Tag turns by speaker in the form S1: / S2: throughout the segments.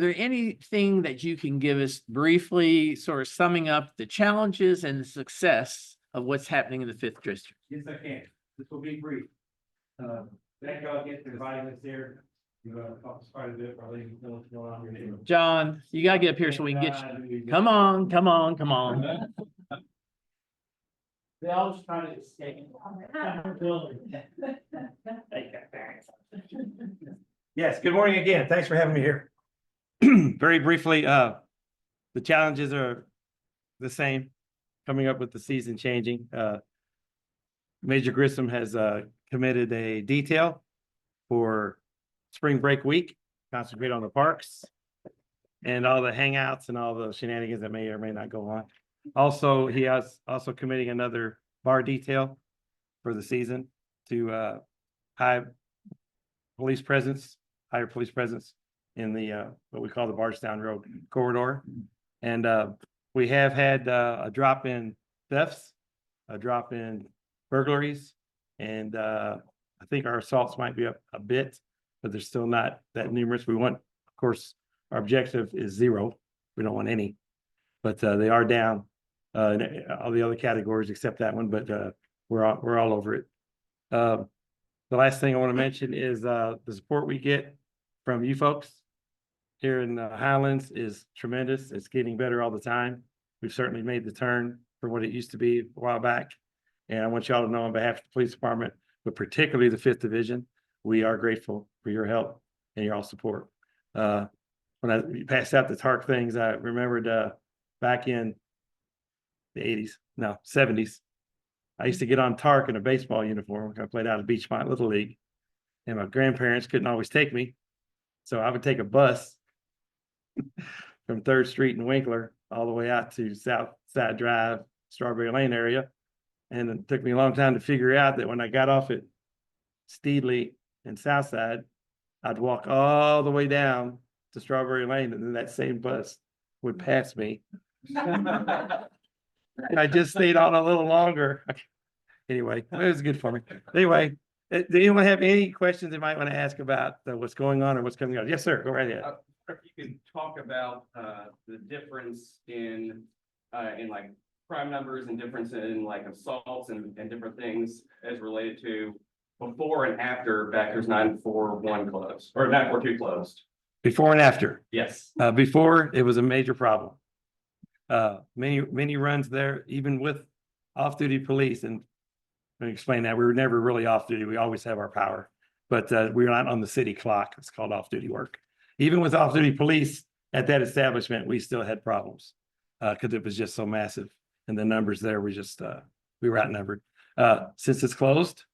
S1: there anything that you can give us briefly, sort of summing up the challenges and the success of what's happening in the 5th district?
S2: Yes, I can. This will be brief. Thank y'all again for inviting us here. You're gonna talk quite a bit, probably know what's going on in your neighborhood.
S1: John, you gotta get up here so we can get you. Come on.
S2: They all just trying to escape. Yes, good morning again. Thanks for having me here. Very briefly, the challenges are the same, coming up with the season changing. Major Grissom has committed a detail for spring break week, concentrate on the parks and all the hangouts and all the shenanigans that may or may not go on. Also, he has also committing another bar detail for the season to higher police presence in the what we call the Bardstown Road corridor. And we have had a drop in thefts, a drop in burglaries, and I think our assaults might be up a bit, but they're still not that numerous. We want, of course, our objective is 0. We don't want any, but they are down in all the other categories except that one, but we're all over it. The last thing I want to mention is the support we get from you folks here in Highlands is tremendous. It's getting better all the time. We've certainly made the turn from what it used to be a while back. And I want y'all to know on behalf of the police department, but particularly the 5th Division, we are grateful for your help and your all support. When I passed out the TARC things, I remembered back in the 70s, I used to get on TARC in a baseball uniform. I played out of Beachmont Little League, and my grandparents couldn't always take me. So I would take a bus from 3rd Street in Winkler all the way out to South Side Drive, Strawberry Lane area. And it took me a long time to figure out that when I got off at Steedley and Southside, I'd walk all the way down to Strawberry Lane, and then that same bus would pass me. And I just stayed on a little longer. Anyway, it was good for me. Anyway, do anyone have any questions they might want to ask about what's going on or what's coming up? Yes, sir. Go right ahead.
S3: If you could talk about the difference in like crime numbers and difference in like assaults and different things as related to before and after Backers 941 closed or 942 closed.
S2: Before and after.
S3: Yes.
S2: Before, it was a major problem. Many runs there, even with off-duty police. And let me explain that. We were never really off-duty. We always have our power, but we were not on the city clock. It's called off-duty work. Even with off-duty police at that establishment, we still had problems because it was just so massive. And the numbers there, we were outnumbered. Since it's closed,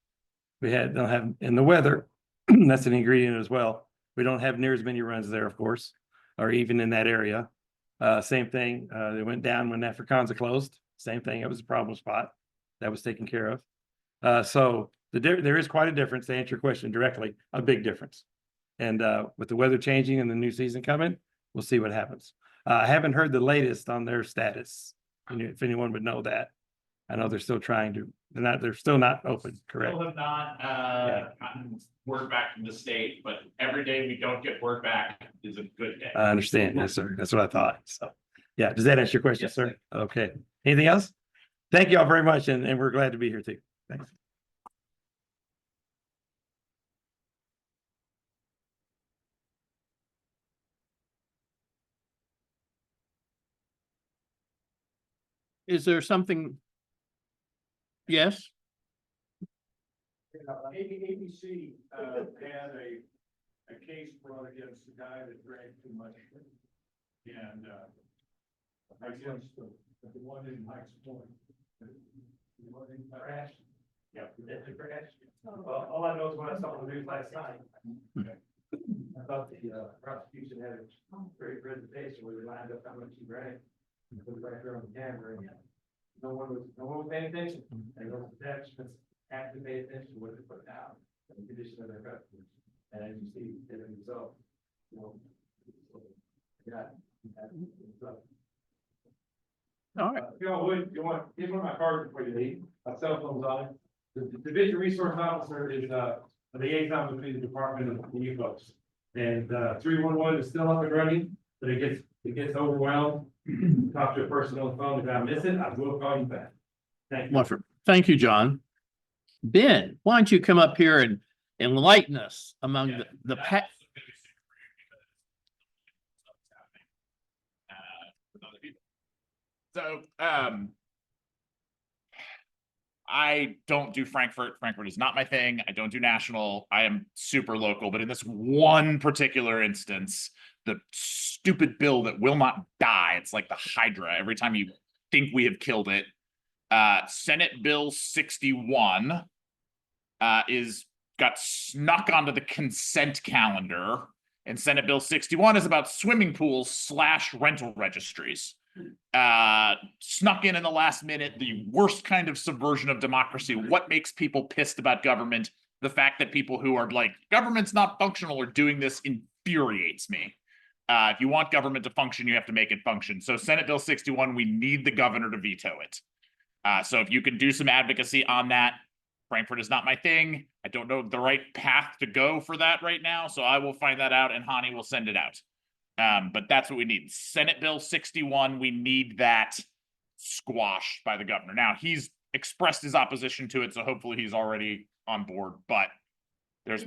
S2: don't have, and the weather, that's an ingredient as well. We don't have near as many runs there, of course, or even in that area. Same thing, they went down when Afrikaansa closed. Same thing, it was a problem spot that was taken care of. So there is quite a difference, to answer your question directly, a big difference. And with the weather changing and the new season coming, we'll see what happens. I haven't heard the latest on their status. If anyone would know that. I know they're still trying to, they're still not open, correct?
S4: Still have not gotten word back from the state, but every day we don't get word back is a good day.
S2: I understand. Yes, sir. That's what I thought. So, yeah, does that answer your question,
S4: Yes,
S2: sir? Okay. Anything else? Thank you all very much. And we're glad to be here too. Thanks.
S1: Is there something? Yes.
S5: ABC had a case brought against the guy that drank too much. And I guess the one in Heights Point. The one in Crash. Yeah, the Crash.
S2: Well, all I know is when I saw the news last night. I thought the prosecution had a great presentation where they lined up how much he drank. Put it right there on the camera. And no one was paying attention. And those attachments have to pay attention to what they put out and the condition of their customers. And as you see, as a result,
S1: All right.
S2: If y'all would, you want, here's one of my cards before you leave. My cell phone's on it. The division resource officer is a liaison between the department and you folks. And 311 is still up and running. But it gets overwhelmed, talk to a person on the phone, if I miss it, I will call you back. Thank you.
S1: Wonderful. Thank you, John. Ben, why don't you come up here and enlighten us among the
S4: That's gonna be super great because stuff is happening, with other people. So, I don't do Frankfurt. Frankfurt is not my thing. I don't do national. I am super local, but in this one particular instance, the stupid bill that will not die, it's like the Hydra. Every time you think we have killed it, Senate Bill 61 got snuck onto the consent calendar, and Senate Bill 61 is about swimming pools / rental registries. Snuck in the last minute, the worst kind of subversion of democracy. What makes people pissed about government? The fact that people who are like, government's not functional are doing this infuriates me. If you want government to function, you have to make it function. So Senate Bill 61, we need the governor to veto it. So if you can do some advocacy on that, Frankfurt is not my thing. I don't know the right path to go for that right now. So I will find that out and Hani will send it out. But that's what we need. Senate Bill 61, we need that squashed by the governor. Now, he's expressed his opposition to it, so hopefully he's already on board. But there's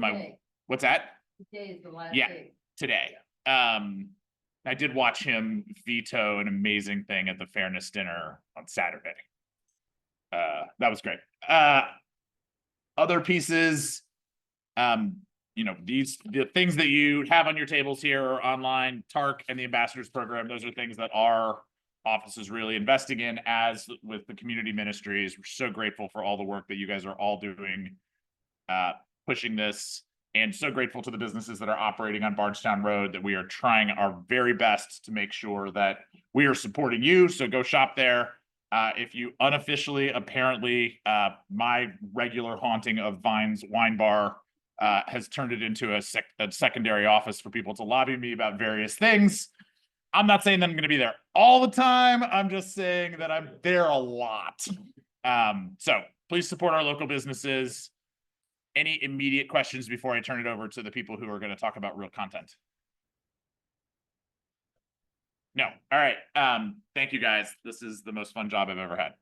S4: what's that?
S6: Today is the last
S4: Yeah,
S6: day.
S4: today. I did watch him veto an amazing thing at the fairness dinner on Saturday. That was great. Other pieces, the things that you have on your tables here are online, TARC and the Ambassadors Program. Those are things that our office is really investing in, as with the community ministries. We're so grateful for all the work that you guys are all doing, pushing this, and so grateful to the businesses that are operating on Bardstown Road, that we are trying our very best to make sure that we are supporting you. So go shop there. If you unofficially, apparently, my regular haunting of Vine's Wine Bar has turned it into a secondary office for people to lobby me about various things. I'm not saying that I'm going to be there all the time. I'm just saying that I'm there a lot. So please support our local businesses. Any immediate questions before I turn it over to the people who are going to talk about real content? No. All right. Thank you guys. This is the most fun job I've ever had.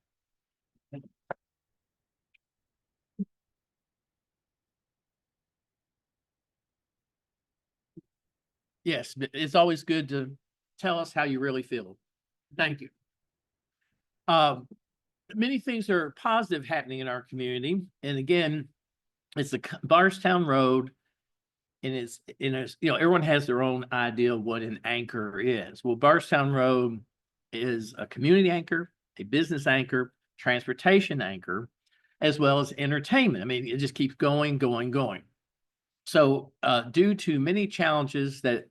S1: Yes, but it's always good to tell us how you really feel. Thank you. Many things are positive happening in our community. And again, it's the Bardstown Road. And it's, everyone has their own idea of what an anchor is. Well, Bardstown Road is a community anchor, a business anchor, transportation anchor, as well as entertainment. I mean, it just keeps going, going, going. So due to many challenges that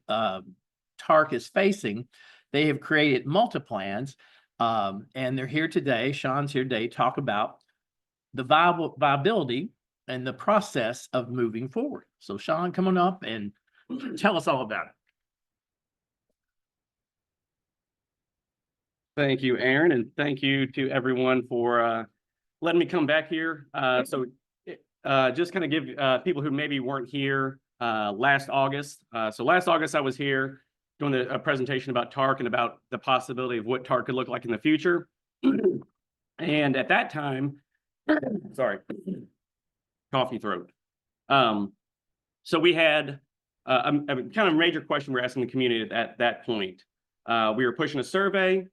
S1: TARC is facing, they have created multi-plans, and they're here today. Shawn's here today to talk about the viability and the process of moving forward. So Shawn, come on up and tell us all about it.
S7: Thank you, Aaron, and thank you to everyone for letting me come back here. Just kind of give people who maybe weren't here last August. So last August I was here doing a presentation about TARC and about the possibility of what TARC could look like in the future. And at that time, sorry, coffee throat. So we had a kind of major question we're asking the community at that point. We were pushing a survey,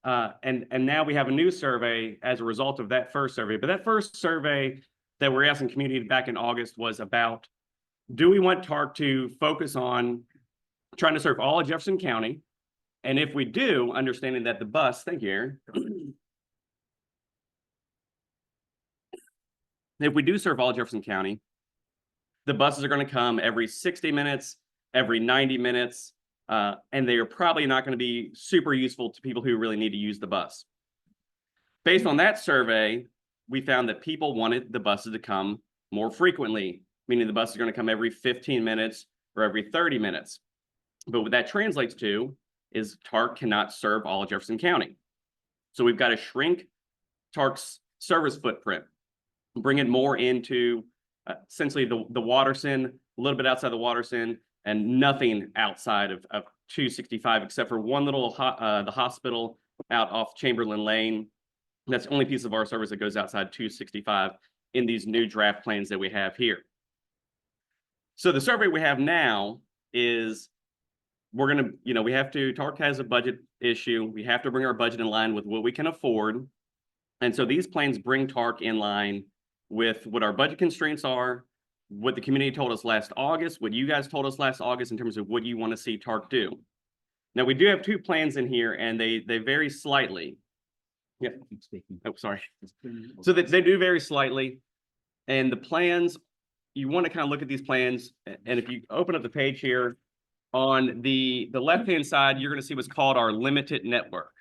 S7: and now we have a new survey as a result of that first survey. But that first survey that we're asking community back in August was about, do we want TARC to focus on trying to serve all of Jefferson County? And if we do, understanding that the bus, thank you, Aaron. If we do serve all of Jefferson County, the buses are going to come every 60 minutes, every 90 minutes, and they are probably not going to be super useful to people who really need to use the bus. Based on that survey, we found that people wanted the buses to come more frequently, meaning the buses are going to come every 15 minutes or every 30 minutes. But what that translates to is TARC cannot serve all of Jefferson County. So we've got to shrink TARC's service footprint, bring it more into essentially the Waterson, a little bit outside the Waterson, and nothing outside of 265 except for one little the hospital out off Chamberlain Lane. That's the only piece of our service that goes outside 265 in these new draft plans that we have here. So the survey we have now is we're going to, we have to, TARC has a budget issue. We have to bring our budget in line with what we can afford. And so these plans bring TARC in line with what our budget constraints are, what the community told us last August, what you guys told us last August in terms of what you want to see TARC do. Now, we do have two plans in here, and they vary slightly. Yeah. Oh, sorry. So they do vary slightly. And the plans, you want to kind of look at these plans. And if you open up the page here, on the left-hand side, you're going to see what's called our limited network.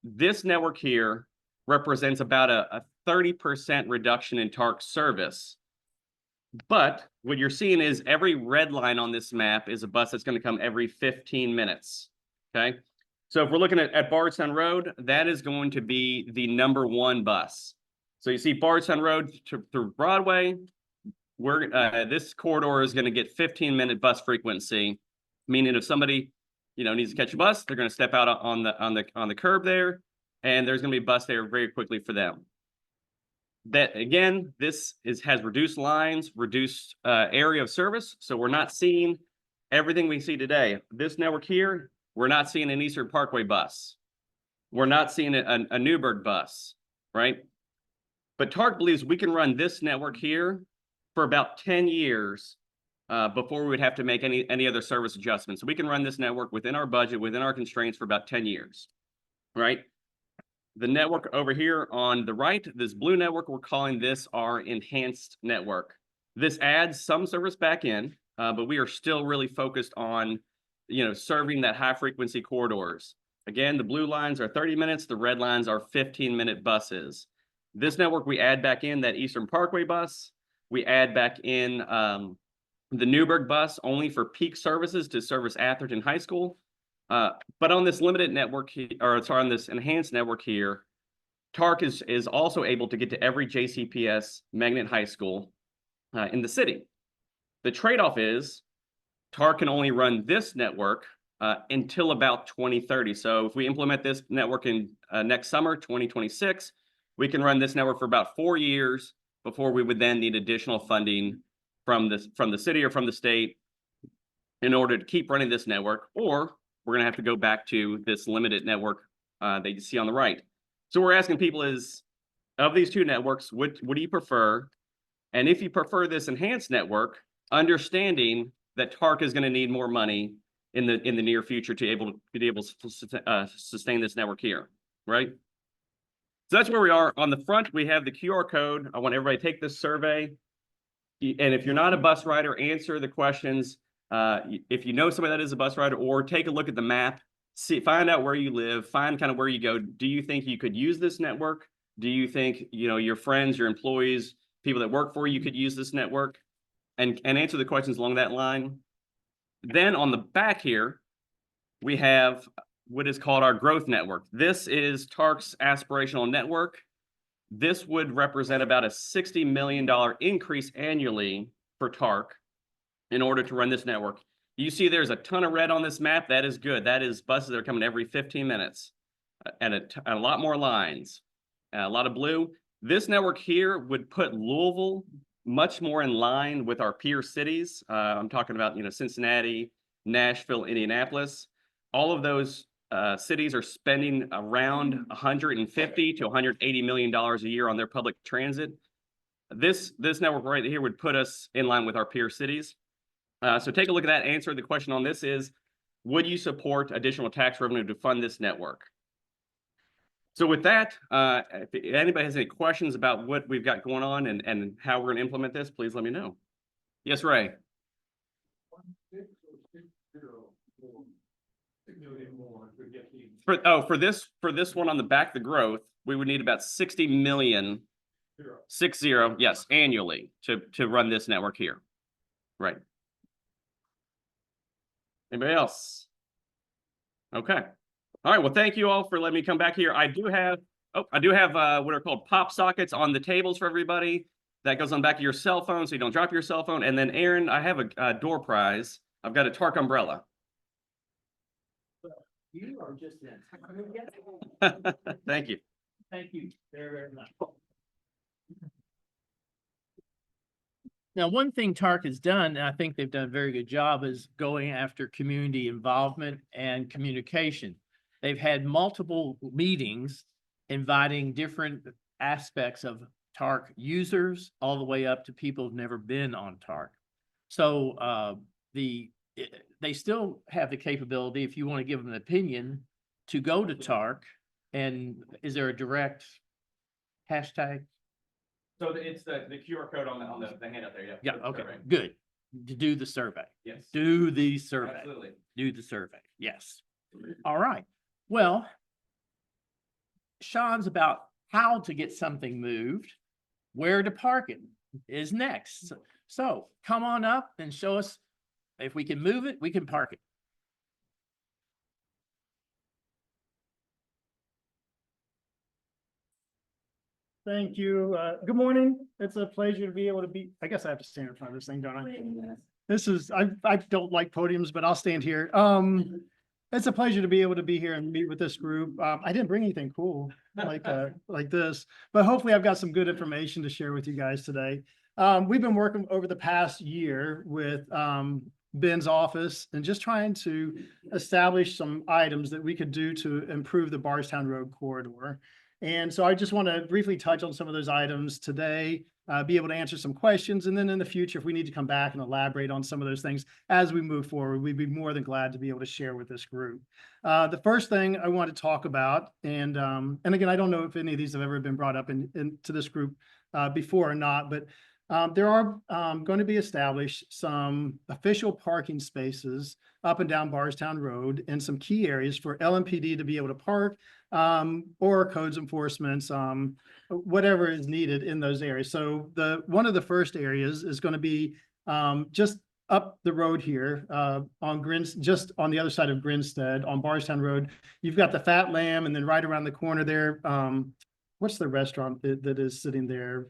S7: This network here represents about a 30% reduction in TARC service. But what you're seeing is every red line on this map is a bus that's going to come every 15 minutes. Okay. So if we're looking at Bardstown Road, that is going to be the #1 bus. So you see Bardstown Road through Broadway, this corridor is going to get 15-minute bus frequency, meaning if somebody, needs to catch a bus, they're going to step out on the curb there, and there's going to be a bus there very quickly for them. That again, this has reduced lines, reduced area of service, so we're not seeing everything we see today. This network here, we're not seeing an Eastern Parkway bus. We're not seeing a Newburgh bus, right? But TARC believes we can run this network here for about 10 years before we would have to make any other service adjustments. So we can run this network within our budget, within our constraints for about 10 years, right? The network over here on the right, this blue network, we're calling this our enhanced network. This adds some service back in, but we are still really focused on serving that high frequency corridors. Again, the blue lines are 30 minutes, the red lines are 15-minute buses. This network, we add back in that Eastern Parkway bus. We add back in the Newburgh bus only for peak services to service Atherton High School. But on this limited network, on this enhanced network here, TARC is also able to get to every JCPS magnet high school in the city. The trade-off is TARC can only run this network until about 2030. So if we implement this network in next summer, 2026, we can run this network for about 4 years before we would then need additional funding from the city or from the state in order to keep running this network, or we're going to have to go back to this limited network that you see on the right. So we're asking people is, of these two networks, what do you prefer? And if you prefer this enhanced network, understanding that TARC is going to need more money in the near future to be able to sustain this network here, right? So that's where we are. On the front, we have the QR code. I want everybody to take this survey. And if you're not a bus rider, answer the questions. If you know somebody that is a bus rider, or take a look at the map, find out where you live, find kind of where you go. Do you think you could use this network? Do you think, your friends, your employees, people that work for you could use this network? And answer the questions along that line. Then on the back here, we have what is called our growth network. This is TARC's aspirational network. This would represent about a $60 million increase annually for TARC in order to run this network. You see there's a ton of red on this map. That is good. That is buses that are coming every 15 minutes and a lot more lines, a lot of blue. This network here would put Louisville much more in line with our peer cities. I'm talking about, Cincinnati, Nashville, Indianapolis. All of those cities are spending around $150 to $180 million a year on their public transit. This network right here would put us in line with our peer cities. So take a look at that. Answer the question on this is, would you support additional tax revenue to fund this network? So with that, if anybody has any questions about what we've got going on and how we're going to implement this, please let me know. Yes, Ray.
S5: 6 million more to get the.
S7: For this one on the back, the growth, we would need about 60 million, 60, yes, annually to run this network here. Right. Anybody else? Okay. All right. Well, thank you all for letting me come back here. I do have what are called pop sockets on the tables for everybody. That goes on the back of your cell phone so you don't drop your cell phone. And then Aaron, I have a door prize. I've got a TARC umbrella.
S1: You are just in.
S7: Thank you.
S1: Thank you very, very much. Now, one thing TARC has done, and I think they've done a very good job, is going after community involvement and communication. They've had multiple meetings inviting different aspects of TARC users all the way up to people who've never been on TARC. So they still have the capability, if you want to give them an opinion, to go to TARC. And is there a direct hashtag?
S3: So it's the QR code on the handout there, yeah.
S1: Yeah,
S3: for the
S1: okay,
S3: survey.
S1: good. To do the survey.
S3: Yes,
S1: Do the survey.
S3: absolutely.
S1: Do the survey. Yes. All right. Well, Shawn's about how to get something moved, where to park it is next. So come on up and show us if we can move it, we can park it.
S6: Thank you. Good morning. It's a pleasure to be able to be, I guess I have to stand in front of this thing, don't I? This is, I don't like podiums, but I'll stand here. It's a pleasure to be able to be here and meet with this group. I didn't bring anything cool like this, but hopefully I've got some good information to share with you guys today. We've been working over the past year with Ben's office and just trying to establish some items that we could do to improve the Bardstown Road corridor. And so I just want to briefly touch on some of those items today, be able to answer some questions. And then in the future, if we need to come back and elaborate on some of those things as we move forward, we'd be more than glad to be able to share with this group. The first thing I want to talk about, and again, I don't know if any of these have ever been brought up into this group before or not, but there are going to be established some official parking spaces up and down Bardstown Road in some key areas for LMPD to be able to park, or codes enforcement, whatever is needed in those areas. So one of the first areas is going to be just up the road here just on the other side of Grinstead on Bardstown Road. You've got the Fat Lamb, and then right around the corner there, what's the restaurant that is sitting there?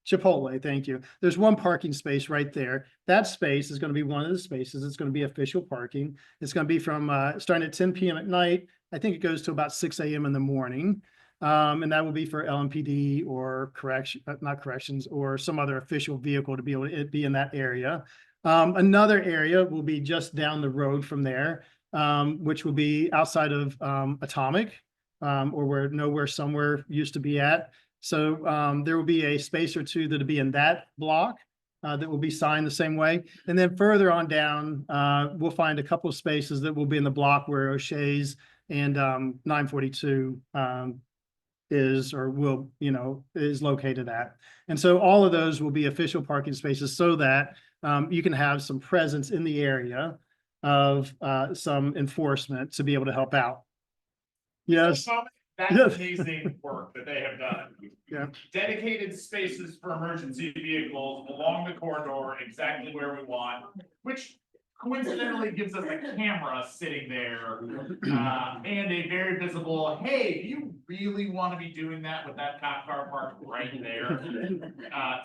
S6: Chipotle, thank you. There's one parking space right there. That space is going to be one of the spaces. It's going to be official parking. It's going to be from starting at 10 p.m. at night. I think it goes to about 6 a.m. in the morning. And that will be for LMPD or not corrections, or some other official vehicle to be able to be in that area. Another area will be just down the road from there, which will be outside of Atomic, or where Nowhere Somewhere used to be at. So there will be a space or two that'll be in that block that will be signed the same way. And then further on down, we'll find a couple of spaces that will be in the block where O'Shea's and 942 is located at. And so all of those will be official parking spaces so that you can have some presence in the area of some enforcement to be able to help out. Yes.
S4: That's amazing work that they have done.
S6: Yeah.
S4: Dedicated spaces for emergency vehicles along the corridor, exactly where we want, which coincidentally gives us a camera sitting there, and a very visible, hey, do you really want to be doing that with that cop car parked right there?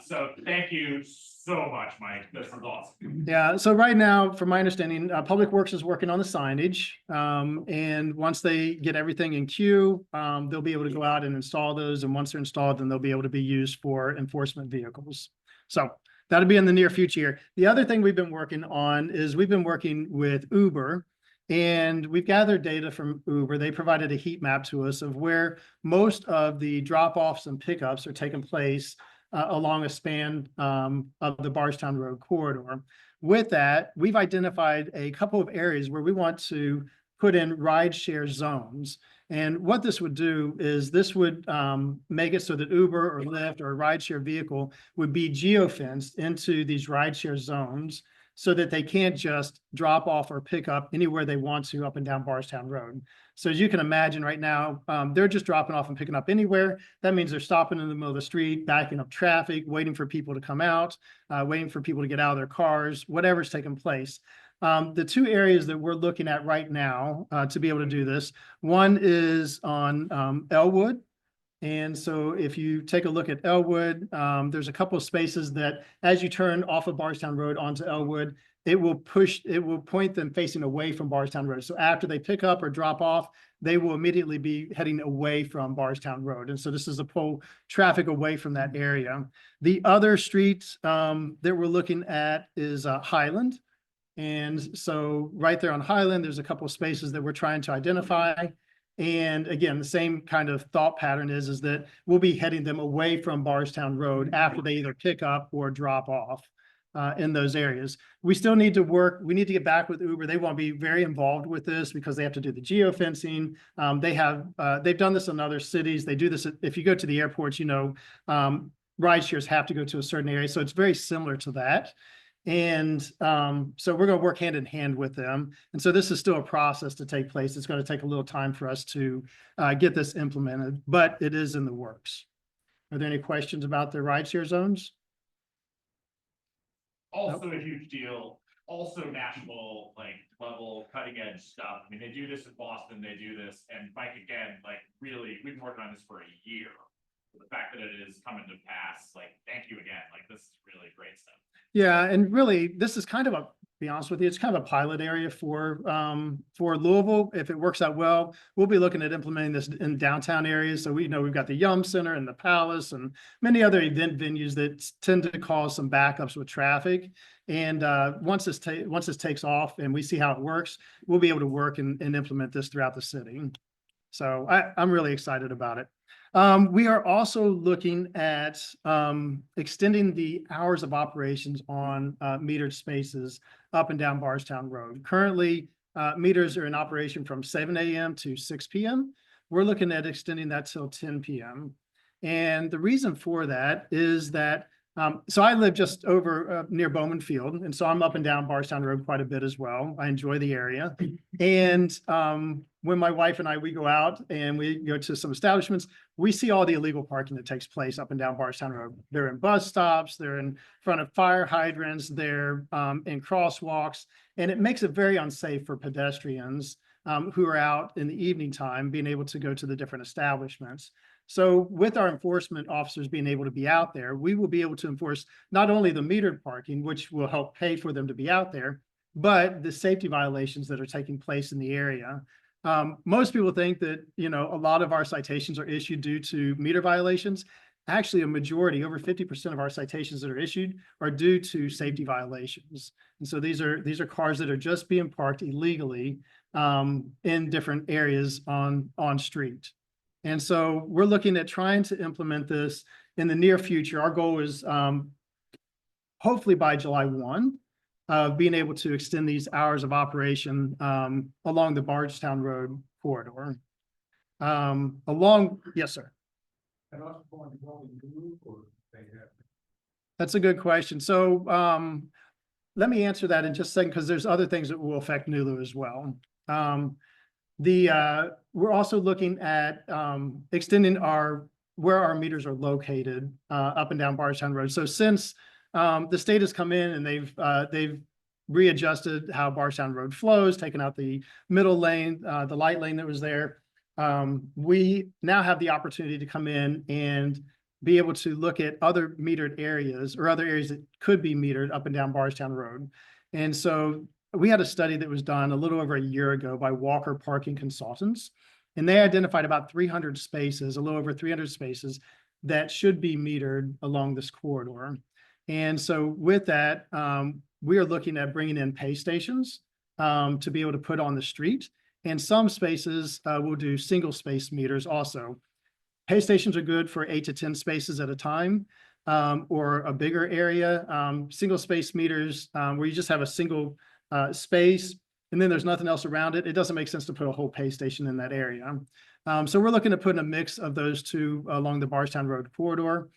S4: So thank you so much, Mike. This is awesome.
S6: Yeah, so right now, from my understanding, Public Works is working on the signage. And once they get everything in queue, they'll be able to go out and install those. And once they're installed, then they'll be able to be used for enforcement vehicles. So that'll be in the near future. The other thing we've been working on is we've been working with Uber, and we've gathered data from Uber. They provided a heat map to us of where most of the drop-offs and pickups are taking place along a span of the Bardstown Road corridor. With that, we've identified a couple of areas where we want to put in rideshare zones. And what this would do is this would make it so that Uber or Lyft or a rideshare vehicle would be geofenced into these rideshare zones so that they can't just drop off or pick up anywhere they want to up and down Bardstown Road. So as you can imagine right now, they're just dropping off and picking up anywhere. That means they're stopping in the middle of the street, backing up traffic, waiting for people to come out, waiting for people to get out of their cars, whatever's taking place. The two areas that we're looking at right now to be able to do this, one is on Elwood. And so if you take a look at Elwood, there's a couple of spaces that as you turn off of Bardstown Road onto Elwood, it will point them facing away from Bardstown Road. So after they pick up or drop off, they will immediately be heading away from Bardstown Road. And so this is to pull traffic away from that area. The other street that we're looking at is Highland. And so right there on Highland, there's a couple of spaces that we're trying to identify. And again, the same kind of thought pattern is that we'll be heading them away from Bardstown Road after they either pick up or drop off in those areas. We still need to work. We need to get back with Uber. They want to be very involved with this because they have to do the geofencing. They've done this in other cities. They do this. If you go to the airports, rideshares have to go to a certain area. So it's very similar to that. And so we're going to work hand in hand with them. And so this is still a process to take place. It's going to take a little time for us to get this implemented, but it is in the works. Are there any questions about the rideshare zones?
S4: Also a huge deal, also national, like, level cutting edge stuff. I mean, they do this in Boston, they do this, and Mike, again, like, really, we've been working on this for a year. The fact that it is coming to pass, like, thank you again, like, this is really great stuff.
S6: Yeah, and really, this is kind of to be honest with you, it's kind of a pilot area for Louisville. If it works out well, we'll be looking at implementing this in downtown areas. So we know we've got the Yum Center and the Palace and many other event venues that tend to cause some backups with traffic. And once this takes off and we see how it works, we'll be able to work and implement this throughout the city. So I'm really excited about it. We are also looking at extending the hours of operations on metered spaces up and down Bardstown Road. Currently, meters are in operation from 7 a.m. to 6 p.m. We're looking at extending that till 10 p.m. And the reason for that is that, so I live just over near Bowman Field, and so I'm up and down Bardstown Road quite a bit as well. I enjoy the area. And when my wife and we go out and we go to some establishments, we see all the illegal parking that takes place up and down Bardstown Road. They're in bus stops, they're in front of fire hydrants, they're in crosswalks, and it makes it very unsafe for pedestrians who are out in the evening time being able to go to the different establishments. So with our enforcement officers being able to be out there, we will be able to enforce not only the metered parking, which will help pay for them to be out there, but the safety violations that are taking place in the area. Most people think that, a lot of our citations are issued due to meter violations. Actually, a majority, over 50% of our citations that are issued are due to safety violations. And so these are cars that are just being parked illegally in different areas on street. And so we're looking at trying to implement this in the near future. Our goal is hopefully by July 1, being able to extend these hours of operation along the Bardstown Road corridor. Yes, sir.
S5: And also going to go and move, or they have.
S6: That's a good question. So let me answer that in just a second, because there's other things that will affect Nulu as well. We're also looking at extending where our meters are located up and down Bardstown Road. So since the state has come in and they've readjusted how Bardstown Road flows, taken out the middle lane, the light lane that was there, we now have the opportunity to come in and be able to look at other metered areas or other areas that could be metered up and down Bardstown Road. And so we had a study that was done a little over a year ago by Walker Parking Consultants, and they identified about 300 spaces, a little over 300 spaces that should be metered along this corridor. And so with that, we are looking at bringing in pay stations to be able to put on the street. And some spaces will do single space meters also. Pay stations are good for 8 to 10 spaces at a time or a bigger area. Single space meters where you just have a single space and then there's nothing else around it. It doesn't make sense to put a whole pay station in that area. So we're looking to put a mix of those two along the Bardstown Road corridor.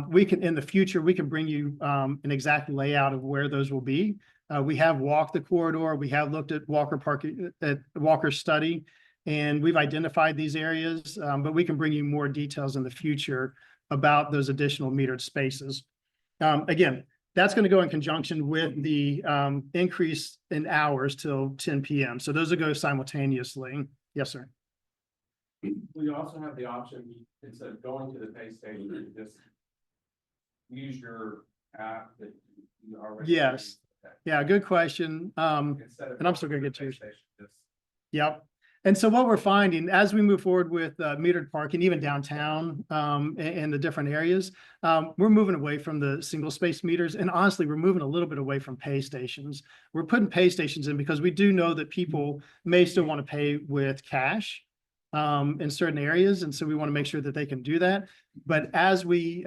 S6: We can, in the future, we can bring you an exact layout of where those will be. We have walked the corridor. We have looked at Walker's study, and we've identified these areas, but we can bring you more details in the future about those additional metered spaces. Again, that's going to go in conjunction with the increase in hours till 10 p.m. So those will go simultaneously. Yes, sir.
S3: We also have the option, instead of going to the pay station, just use your app that you already.
S6: Yes. Yeah, good question.
S3: Instead of
S6: and I'm still
S3: going
S6: gonna
S3: to
S6: get to
S3: the
S6: yours.
S3: station, just-
S6: Yep. And so what we're finding as we move forward with metered parking, even downtown, and the different areas, we're moving away from the single space meters. And honestly, we're moving a little bit away from pay stations. We're putting pay stations in because we do know that people may still want to pay with cash in certain areas. And so we want to make sure that they can do that. But as we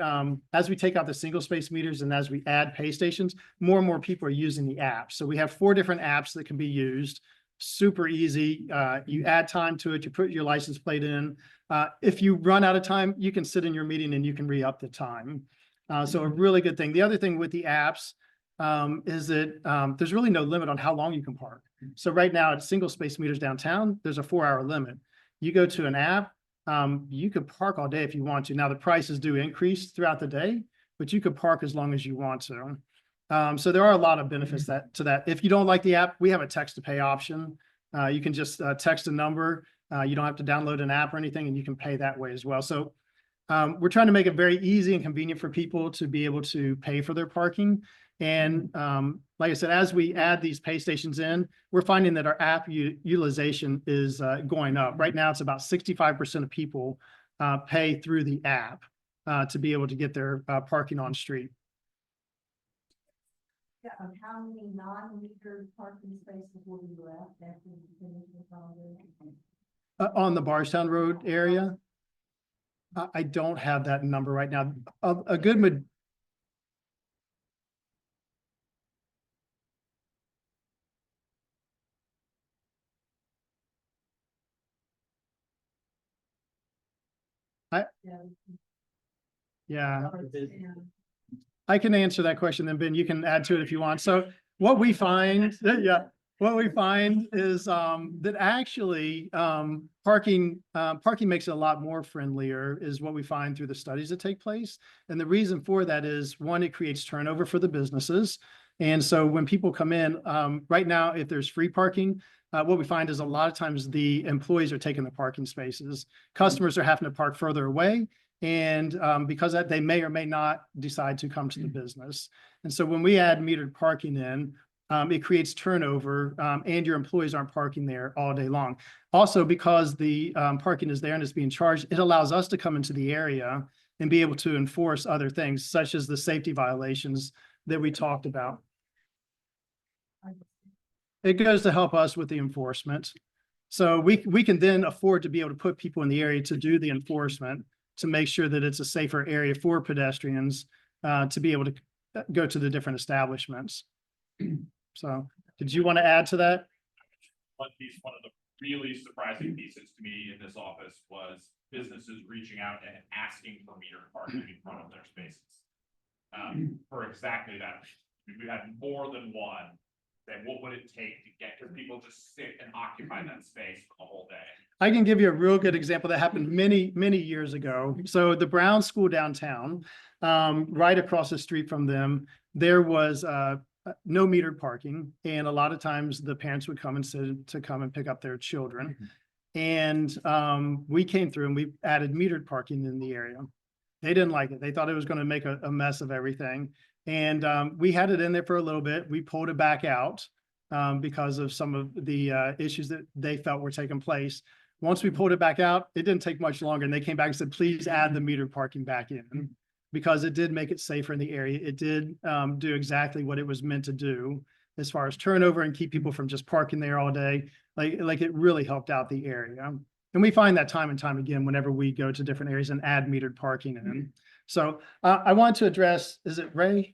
S6: take out the single space meters and as we add pay stations, more and more people are using the app. So we have 4 different apps that can be used. Super easy. You add time to it. You put your license plate in. If you run out of time, you can sit in your meeting and you can re-up the time. So a really good thing. The other thing with the apps is that there's really no limit on how long you can park. So right now at single space meters downtown, there's a 4-hour limit. You go to an app, you could park all day if you want to. Now the prices do increase throughout the day, but you could park as long as you want to. So there are a lot of benefits to that. If you don't like the app, we have a text to pay option. You can just text a number. You don't have to download an app or anything, and you can pay that way as well. So we're trying to make it very easy and convenient for people to be able to pay for their parking. And like I said, as we add these pay stations in, we're finding that our app utilization is going up. Right now, it's about 65% of people pay through the app to be able to get their parking on street.
S8: Of how many non-metered parking spaces will be left after you finish the project?
S6: On the Bardstown Road area? I don't have that number right now. A good yeah. I can answer that question, then Ben, you can add to it if you want. So what we find, what we find is that actually parking makes it a lot more friendlier is what we find through the studies that take place. And the reason for that is, one, it creates turnover for the businesses. And so when people come in, right now, if there's free parking, what we find is a lot of times the employees are taking the parking spaces. Customers are having to park further away. And because of that, they may or may not decide to come to the business. And so when we add metered parking in, it creates turnover and your employees aren't parking there all day long. Also, because the parking is there and it's being charged, it allows us to come into the area and be able to enforce other things, such as the safety violations that we talked about. It goes to help us with the enforcement. So we can then afford to be able to put people in the area to do the enforcement, to make sure that it's a safer area for pedestrians to be able to go to the different establishments. So did you want to add to that?
S4: One of the really surprising pieces to me in this office was businesses reaching out and asking for metered parking in front of their spaces. For exactly that. We had more than one. Then what would it take to get, because people just sit and occupy that space for the whole day?
S6: I can give you a real good example that happened many, many years ago. So the Brown School downtown, right across the street from them, there was no metered parking. And a lot of times the parents would come and sit to come and pick up their children. And we came through and we added metered parking in the area. They didn't like it. They thought it was going to make a mess of everything. And we had it in there for a little bit. We pulled it back out because of some of the issues that they felt were taking place. Once we pulled it back out, it didn't take much longer. And they came back and said, please add the metered parking back in, because it did make it safer in the area. It did do exactly what it was meant to do as far as turnover and keep people from just parking there all day. Like it really helped out the area. And we find that time and time again, whenever we go to different areas and add metered parking in. So I want to address, is it Ray?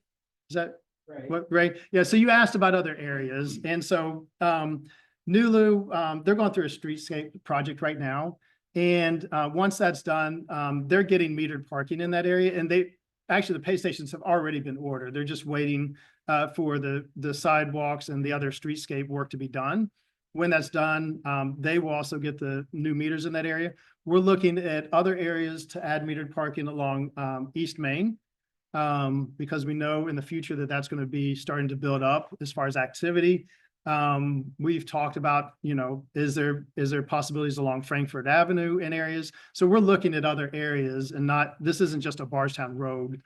S6: Is that
S8: Right.
S6: what, Ray? Yeah, so you asked about other areas. And so Nulu, they're going through a streetscape project right now. And once that's done, they're getting metered parking in that area. And the pay stations have already been ordered. They're just waiting for the sidewalks and the other streetscape work to be done. When that's done, they will also get the new meters in that area. We're looking at other areas to add metered parking along East Main, because we know in the future that that's going to be starting to build up as far as activity. We've talked about, is there possibilities along Frankfurt Avenue in areas? So we're looking at other areas, and this isn't just a Bardstown Road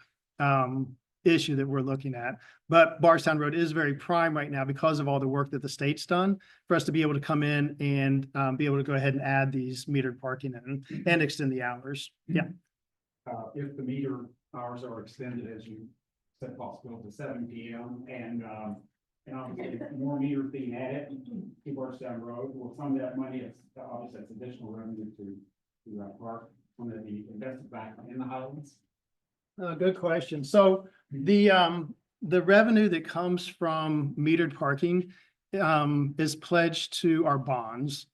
S6: issue that we're looking at. But Bardstown Road is very prime right now because of all the work that the state's done for us to be able to come in and be able to go ahead and add these metered parking in and extend the hours. Yeah.
S5: If the meter hours are extended, as you said, possible to 7 p.m. and obviously more meters being added to Bardstown Road, will some of that money, it's obviously it's additional revenue to park, some of the invested back in the Highlands.
S6: Good question. So the revenue that comes from metered parking is pledged to our bonds.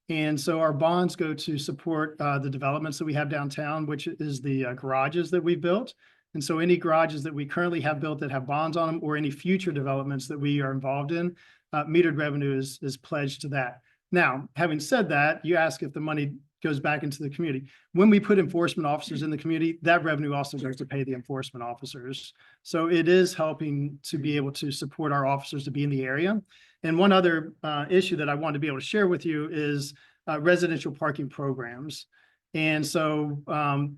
S6: And so our bonds go to support the developments that we have downtown, which is the garages that we built. And so any garages that we currently have built that have bonds on them, or any future developments that we are involved in, metered revenue is pledged to that. Now, having said that, you ask if the money goes back into the community. When we put enforcement officers in the community, that revenue also goes to pay the enforcement officers. So it is helping to be able to support our officers to be in the area. And one other issue that I want to be able to share with you is residential parking programs. And so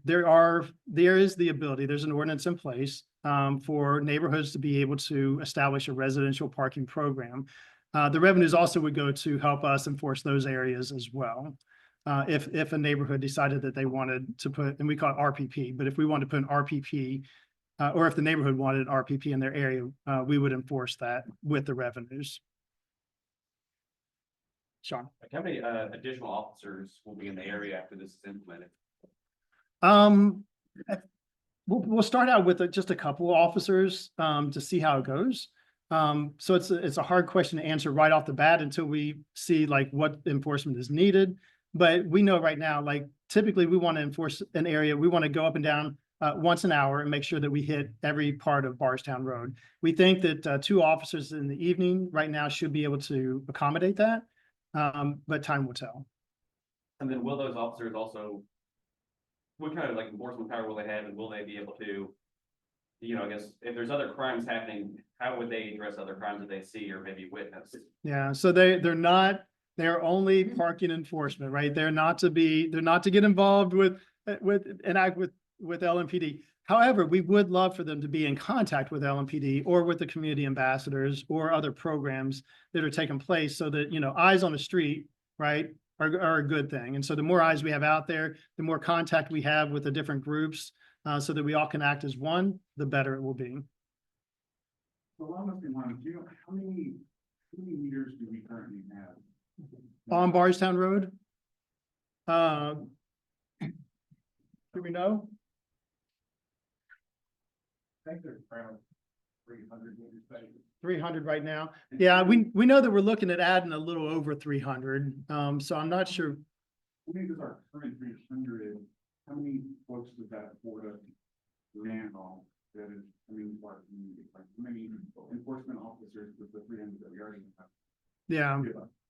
S6: there is the ability, there's an ordinance in place for neighborhoods to be able to establish a residential parking program. The revenues also would go to help us enforce those areas as well. If a neighborhood decided that they wanted to put, and we call it RPP, but if we wanted to put an RPP, or if the neighborhood wanted RPP in their area, we would enforce that with the revenues. Shawn.
S3: Like, how many additional officers will be in the area after this is implemented?
S6: We'll start out with just a couple of officers to see how it goes. So it's a hard question to answer right off the bat until we see like what enforcement is needed. But we know right now, like typically we want to enforce an area. We want to go up and down once an hour and make sure that we hit every part of Bardstown Road. We think that 2 officers in the evening right now should be able to accommodate that. But time will tell.
S3: And then will those officers also, what kind of like enforcement power will they have, and will they be able to, you know, I guess if there's other crimes happening, how would they address other crimes that they see or maybe witness?
S6: Yeah, so they're only parking enforcement, right? They're not to get involved with LMPD. However, we would love for them to be in contact with LMPD or with the community ambassadors or other programs that are taking place so that, you know, eyes on the street, right, are a good thing. And so the more eyes we have out there, the more contact we have with the different groups so that we all can act as one, the better it will be.
S5: So I must be wondering, do you know how many meters do we currently have?
S6: On Bardstown Road? Do we know?
S5: I think there's around 300 meter spaces.
S6: 300 right now. Yeah, we know that we're looking at adding a little over 300. So I'm not sure.
S5: I think there's our current 300. How many folks does that afford us now? That is, I mean, like how many enforcement officers with the 300 that we already have?
S6: Yeah.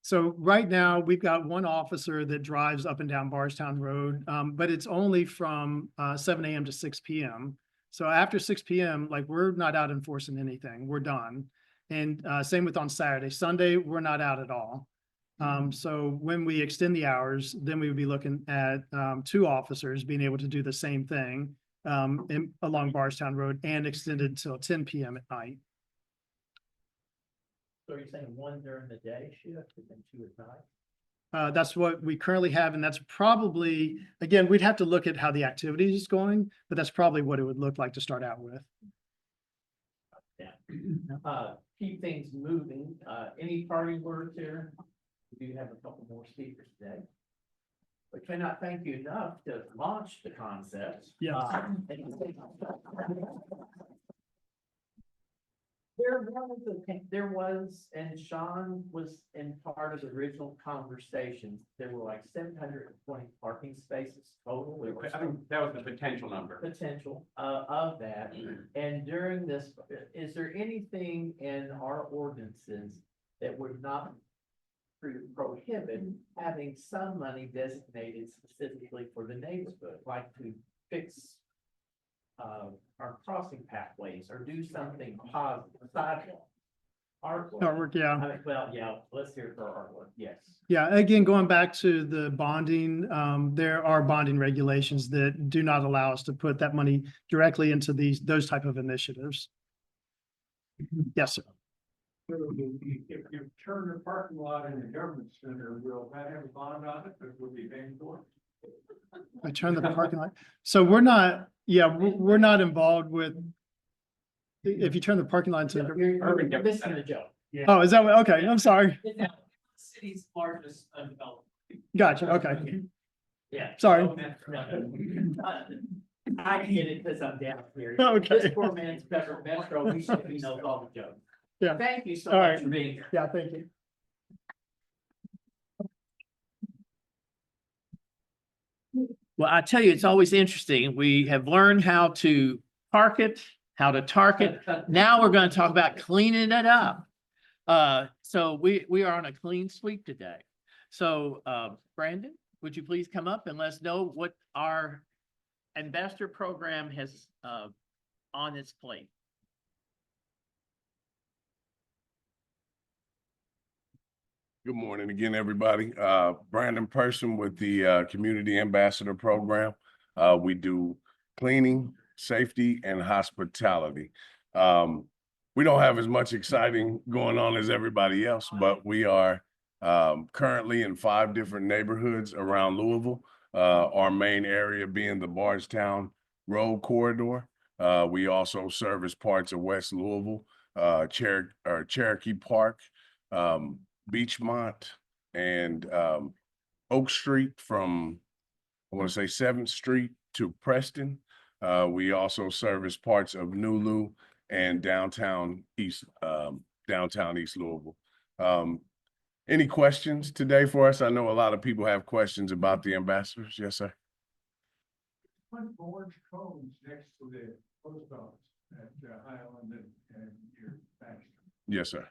S6: So right now we've got 1 officer that drives up and down Bardstown Road, but it's only from 7 a.m. to 6 p.m. So after 6 p.m., like we're not out enforcing anything. We're done. And same with on Saturday. Sunday, we're not out at all. So when we extend the hours, then we would be looking at 2 officers being able to do the same thing along Bardstown Road and extended till 10 p.m. at night.
S1: So you're saying 1 during the day shift and then 2 at night?
S6: That's what we currently have, and that's probably, again, we'd have to look at how the activity is going, but that's probably what it would look like to start out with.
S1: Yeah. Keep things moving. Any parting words here? We do have a couple more speakers today. We cannot thank you enough to launch the concept.
S6: Yeah.
S1: There was, and Shawn was in part of the original conversation, there were like 720 parking spaces total. There was
S3: I think that was the potential number.
S1: potential of that. And during this, is there anything in our ordinances that would not prohibit having some money designated specifically for the neighborhood, like to fix our crossing pathways or do something positive, sidewalk?
S6: Artwork, yeah.
S1: Well, yeah, let's hear it for artwork, yes.
S6: Yeah, again, going back to the bonding, there are bonding regulations that do not allow us to put that money directly into those type of initiatives. Yes, sir.
S5: If you turn the parking lot in the government center, will that have a bond on it that we'll be paying for?
S6: I turn the parking lot. So we're not, we're not involved with. If you turn the parking lot into.
S1: You're missing the joke.
S6: Oh, is that what? Okay, I'm sorry.
S1: City's largest undeveloped.
S6: Gotcha, okay.
S1: Yeah.
S6: Sorry.
S1: I get it because I'm down here.
S6: Okay.
S1: This poor man's metro, he should be knows all the jokes.
S6: Yeah.
S1: Thank you so
S6: All
S1: much
S6: right.
S1: for being here.
S6: Yeah, thank you.
S1: Well, I tell you, it's always interesting. We have learned how to park it, how to TARC it. Now we're going to talk about cleaning it up. So we are on a clean sweep today. So, Brandon, would you please come up and let us know what our ambassador program has, on its plate?
S9: Good morning again, everybody. Brandon Person with the Community Ambassador Program. We do cleaning, safety, and hospitality. We don't have as much exciting going on as everybody else, but we are currently in 5 different neighborhoods around Louisville. Our main area being the Bardstown Road corridor. We also service parts of West Louisville, Cherokee Park, Beachmont, and Oak Street from, I want to say 7th Street to Preston. We also service parts of Nulu and downtown East Louisville. Any questions today for us? I know a lot of people have questions about the ambassadors. Yes, sir.
S5: Put orange cones next to the post office at Highland and your Baxter.
S9: Yes, sir.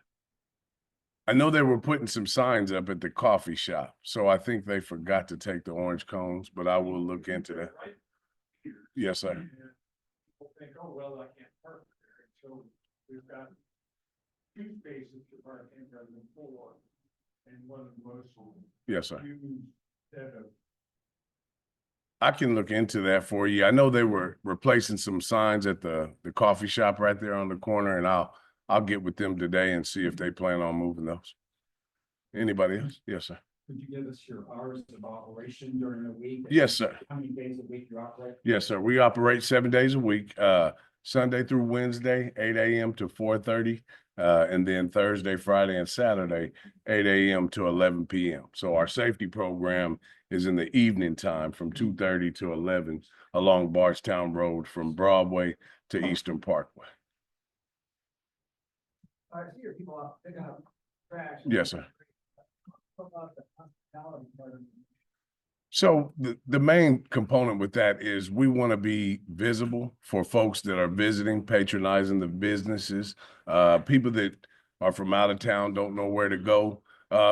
S9: I know they were putting some signs up at the coffee shop, so I think they forgot to take the orange cones, but I will look into that. Yes, sir.
S5: People think, oh, well, I can't park there. So we've got 2 spaces to park in rather than 4. And one of the most.
S9: Yes, sir.
S5: Used set of.
S9: I can look into that for you. I know they were replacing some signs at the coffee shop right there on the corner, and I'll get with them today and see if they plan on moving those. Anybody else? Yes, sir.
S5: Could you give us your hours of operation during the week?
S9: Yes, sir.
S5: How many days a week you operate?
S9: Yes, sir. We operate 7 days a week, Sunday through Wednesday, 8 a.m. to 4:30, and then Thursday, Friday, and Saturday, 8 a.m. to 11 p.m. So our safety program is in the evening time from 2:30 to 11 along Bardstown Road from Broadway to Eastern Parkway.
S5: I see your people out picking up trash.
S9: Yes, sir.
S5: What about the hospitality part of it?
S9: So the main component with that is we want to be visible for folks that are visiting, patronizing the businesses, people that are from out of town, don't know where to go.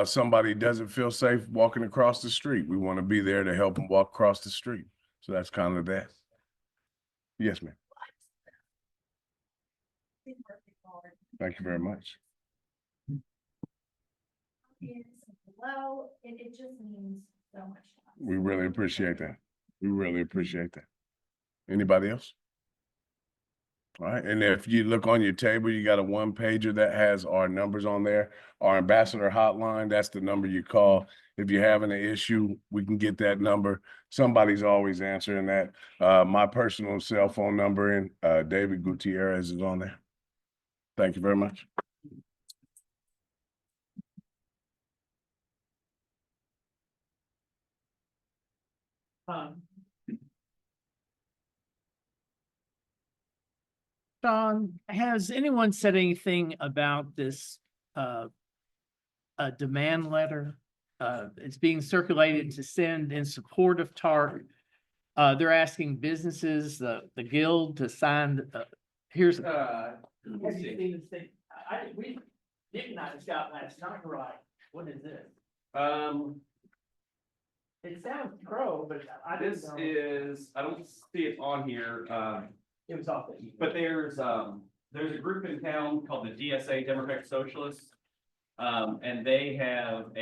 S9: Somebody doesn't feel safe walking across the street. We want to be there to help them walk across the street. So that's kind of that. Yes, ma'am. Thank you very much.
S8: Well, it just means so much.
S9: We really appreciate that. We really appreciate that. Anybody else? All right, and if you look on your table, you got a 1-pager that has our numbers on there. Our ambassador hotline, that's the number you call. If you're having an issue, we can get that number. Somebody's always answering that. My personal cell phone number and David Gutierrez is on there. Thank you very much.
S1: Shawn, has anyone said anything about this, a demand letter? It's being circulated to send in support of TARC. They're asking businesses, the guild to sign, here's.
S3: Let's see.
S1: Nick and I just got last night, right? What is this? It sounds pro, but I didn't
S3: This
S1: know.
S3: is, I don't see it on here,
S1: It was off the.
S3: but there's, there's a group in town called the DSA, Democratic Socialists. And they have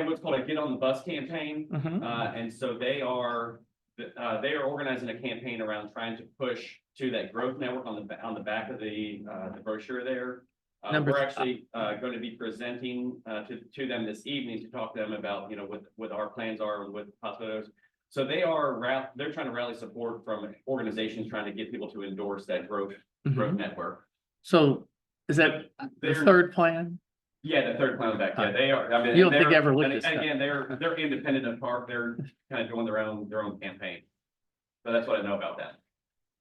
S3: what's called a Get on the Bus campaign.
S1: Mhm.
S3: And so they are organizing a campaign around trying to push to that growth network on the back of the brochure there. We're actually going to be presenting to them this evening to talk to them about, what our plans are and what possibilities. So they're trying to rally support from organizations trying to get people to endorse that growth
S1: Mhm.
S3: network.
S1: So is that the
S3: They're-
S1: third plan?
S3: Yeah, the third plan back. Yeah, they are. I mean,
S1: You don't think
S3: they're-
S1: I ever looked
S3: and
S1: this stuff?
S3: again, they're independent of PARC. They're kind of doing their own campaign. So that's what I know about that.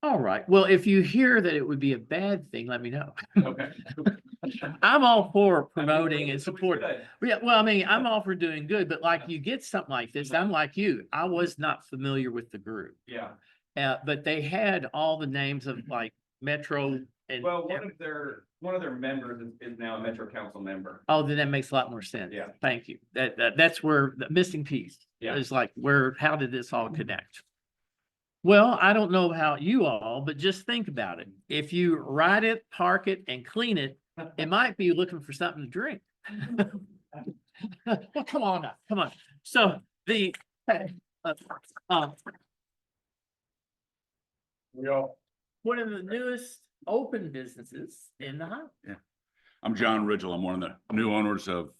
S1: All right. Well, if you hear that it would be a bad thing, let me know.
S3: Okay.
S1: I'm all for promoting and
S3: So we
S1: supporting.
S3: should-
S1: Yeah, well, I mean, I'm all for doing good, but like you get something like this, I'm like you. I was not familiar with the group.
S3: Yeah.
S1: But they had all the names of like Metro and.
S3: Well, one of their members is now a Metro Council member.
S1: Oh, then that makes a lot more sense.
S3: Yeah.
S1: Thank you. That's where the missing piece
S3: Yeah.
S1: is like, how did this all connect? Well, I don't know how you all, but just think about it. If you ride it, park it and clean it, it might be looking for something to drink. Well, come on now, come on. So one of the newest open businesses in the Highlands.
S10: I'm John Ridgel. I'm one of the new owners of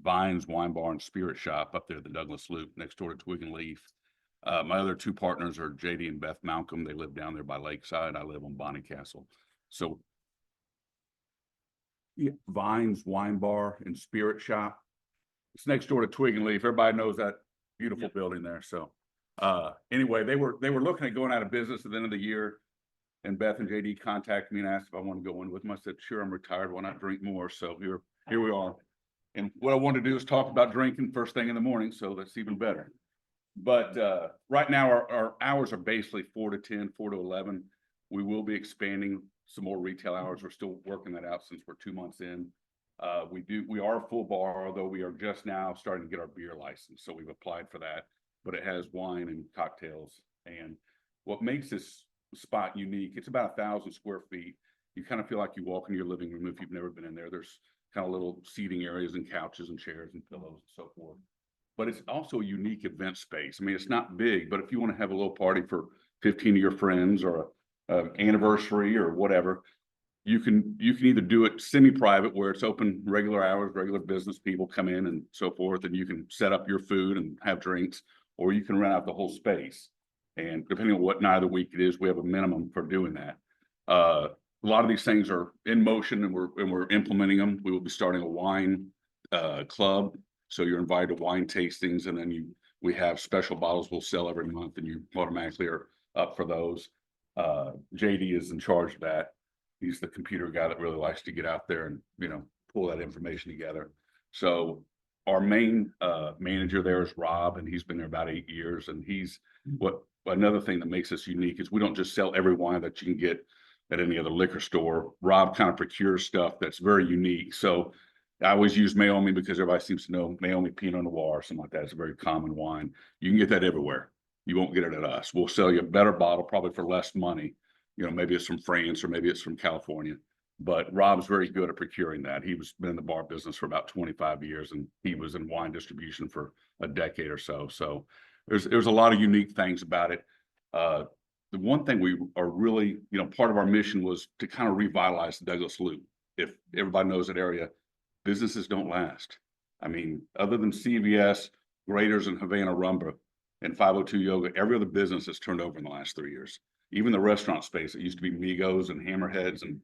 S10: Vines Wine Bar and Spirit Shop up there at the Douglas Loop next door to Twig and Leaf. My other two partners are JD and Beth Malcolm. They live down there by Lakeside. I live on Bonnycastle. So yeah, Vines Wine Bar and Spirit Shop. It's next door to Twig and Leaf. Everybody knows that beautiful building there. So anyway, they were looking at going out of business at the end of the year. And Beth and JD contacted me and asked if I want to go in with them. I said, sure, I'm retired. Why not drink more? So here we are. And what I wanted to do is talk about drinking first thing in the morning. So that's even better. But right now our hours are basically 4 to 10, 4 to 11. We will be expanding some more retail hours. We're still working that out since we're 2 months in. We are a full bar, although we are just now starting to get our beer license. So we've applied for that, but it has wine and cocktails. And what makes this spot unique, it's about 1,000 square feet. You kind of feel like you walk in your living room if you've never been in there. There's kind of little seating areas and couches and chairs and pillows and so forth. But it's also a unique event space. I mean, it's not big, but if you want to have a little party for 15 of your friends or an anniversary or whatever, you can either do it semi-private where it's open regular hours, regular business people come in and so forth, and you can set up your food and have drinks, or you can rent out the whole space. And depending on what night of the week it is, we have a minimum for doing that. A lot of these things are in motion and we're implementing them. We will be starting a wine club. So you're invited to wine tastings, and then we have special bottles we'll sell every month, and you automatically are up for those. JD is in charge of that. He's the computer guy that really likes to get out there and, pull that information together. So our main manager there is Rob, and he's been there about 8 years. And another thing that makes us unique is we don't just sell every wine that you can get at any other liquor store. Rob kind of procures stuff that's very unique. So I always use Mayomi because everybody seems to know Mayomi Pinot Noir or something like that. It's a very common wine. You can get that everywhere. You won't get it at us. We'll sell you a better bottle, probably for less money. Maybe it's from France or maybe it's from California. But Rob's very good at procuring that. He's been in the bar business for about 25 years, and he was in wine distribution for a decade or so. So there's a lot of unique things about it. The one thing we are really, part of our mission was to kind of revitalize the Douglas Loop. If everybody knows that area, businesses don't last. I mean, other than CVS, Graders, and Havana Rumba, and 502 Yoga, every other business has turned over in the last 3 years. Even the restaurant space, it used to be Migos and Hammerheads, and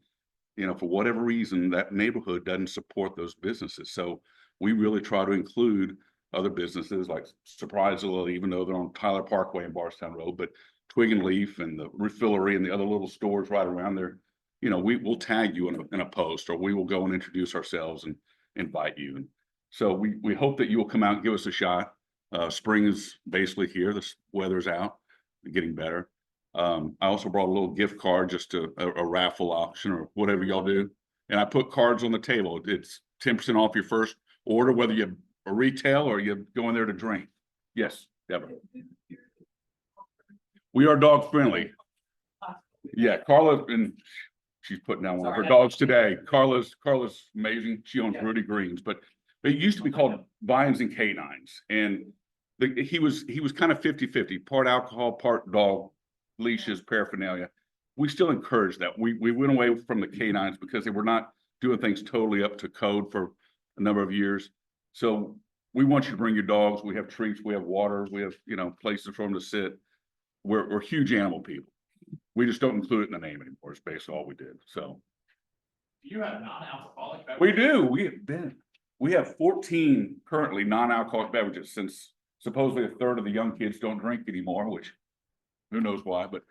S10: for whatever reason, that neighborhood doesn't support those businesses. So we really try to include other businesses, like surprisingly, even though they're on Tyler Parkway and Bardstown Road, but Twig and Leaf and the Refillery and the other little stores right around there. We'll tag you in a post, or we will go and introduce ourselves and invite you. And so we hope that you will come out and give us a shot. Spring is basically here. The weather's out, getting better. I also brought a little gift card, just a raffle auction or whatever y'all do. And I put cards on the table. It's 10% off your first order, whether you a retail or you go in there to drink. Yes, Deborah. We are dog friendly. Yeah, Carla, and She's putting down one of
S3: Sorry,
S10: her dogs today. Carla's amazing. She owns Rudy Greens, but it used to be called Vines and Canines. And he was kind of 50-50, part alcohol, part dog, leashes, paraphernalia. We still encourage that. We went away from the canines because they were not doing things totally up to code for a number of years. So we want you to bring your dogs. We have treats, we have water, we have, places for them to sit. We're huge animal people. We just don't include it in the name anymore. It's basically all we did. So
S4: Do you have non-alcoholic
S10: we
S4: beverages?
S10: do. We have 14 currently non-alcoholic beverages, since supposedly a third of the young kids don't drink anymore, which who knows why, but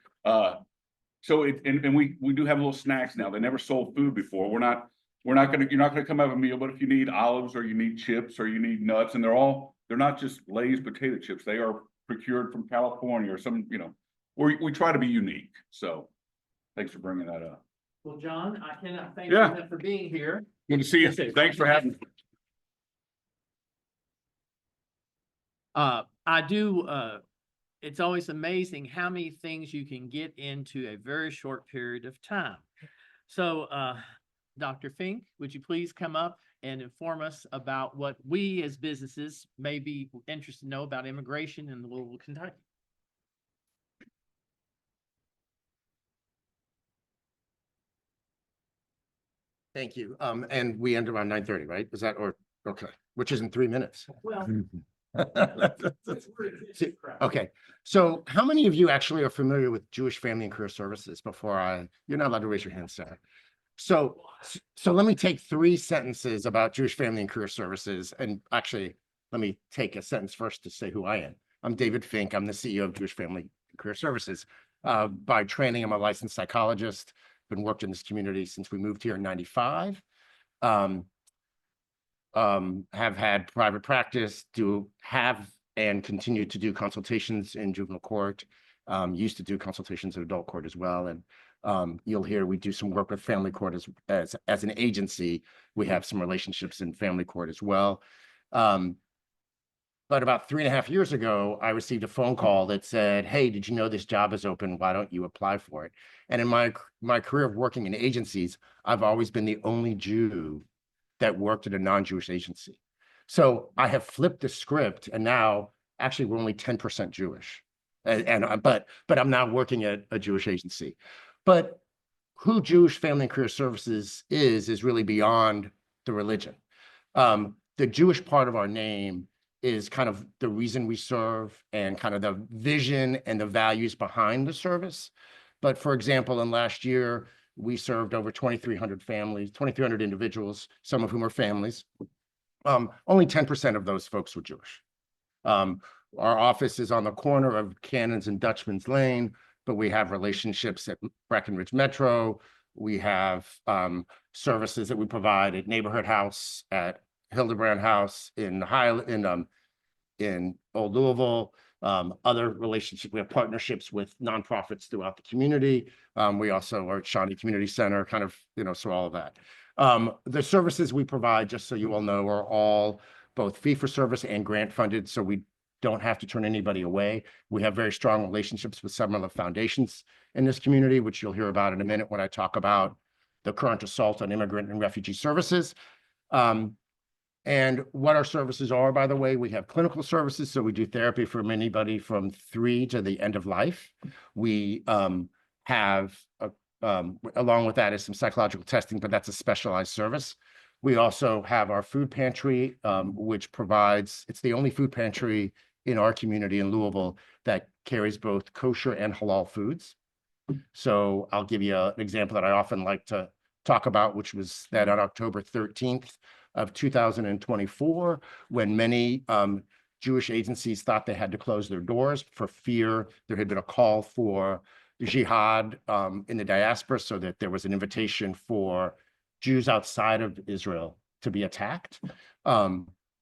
S10: so we do have little snacks now. They never sold food before. You're not gonna come have a meal, but if you need olives or you need chips or you need nuts, and they're not just Lay's potato chips. They are procured from California or some, we try to be unique. So thanks for bringing that up.
S1: Well, John, I cannot thank
S10: Yeah.
S1: you enough for being here.
S10: Good to see you. Thanks for having me.
S1: It's always amazing how many things you can get into a very short period of time. So, Dr. Fink, would you please come up and inform us about what we as businesses may be interested to know about immigration in Louisville, Kentucky?
S11: Thank you. And we end around 9:30, right? Is that, okay, which is in 3 minutes.
S1: Well.
S11: See, okay, so how many of you actually are familiar with Jewish Family and Career Services you're not allowed to raise your hand, Sarah. So let me take 3 sentences about Jewish Family and Career Services. And actually, let me take a sentence first to say who I am. I'm David Fink. I'm the CEO of Jewish Family and Career Services. By training, I'm a licensed psychologist. Been worked in this community since we moved here in 95. Have had private practice, and continue to do consultations in juvenile court. Used to do consultations in adult court as well. And you'll hear we do some work with family court as an agency. We have some relationships in family court as well. But about 3.5 years ago, I received a phone call that said, "Hey, did you know this job is open? Why don't you apply for it?" And in my career of working in agencies, I've always been the only Jew that worked at a non-Jewish agency. So I have flipped the script, and now actually we're only 10% Jewish. But I'm now working at a Jewish agency. But who Jewish Family and Career Services is really beyond the religion. The Jewish part of our name is kind of the reason we serve and kind of the vision and the values behind the service. But for example, in last year, we served over 2,300 families, 2,300 individuals, some of whom are families. Only 10% of those folks were Jewish. Our office is on the corner of Cannons and Dutchman's Lane, but we have relationships at Breckenridge Metro. We have services that we provide at Neighborhood House, at Hildebrand House in Highland, in Old Louisville. Other relationships, we have partnerships with nonprofits throughout the community. We also are at Shawnee Community Center, kind of, so all of that. The services we provide, just so you all know, are all both fee for service and grant funded, so we don't have to turn anybody away. We have very strong relationships with some of the foundations in this community, which you'll hear about in a minute when I talk about the current assault on immigrant and refugee services. And what our services are, by the way, we have clinical services. So we do therapy for anybody from 3 to the end of life. We have, along with that is some psychological testing, but that's a specialized service. We also have our food pantry, which provides, it's the only food pantry in our community in Louisville that carries both kosher and halal foods. So I'll give you an example that I often like to talk about, which was that on October 13th of 2024, when many Jewish agencies thought they had to close their doors for fear there had been a call for jihad in the diaspora, so that there was an invitation for Jews outside of Israel to be attacked.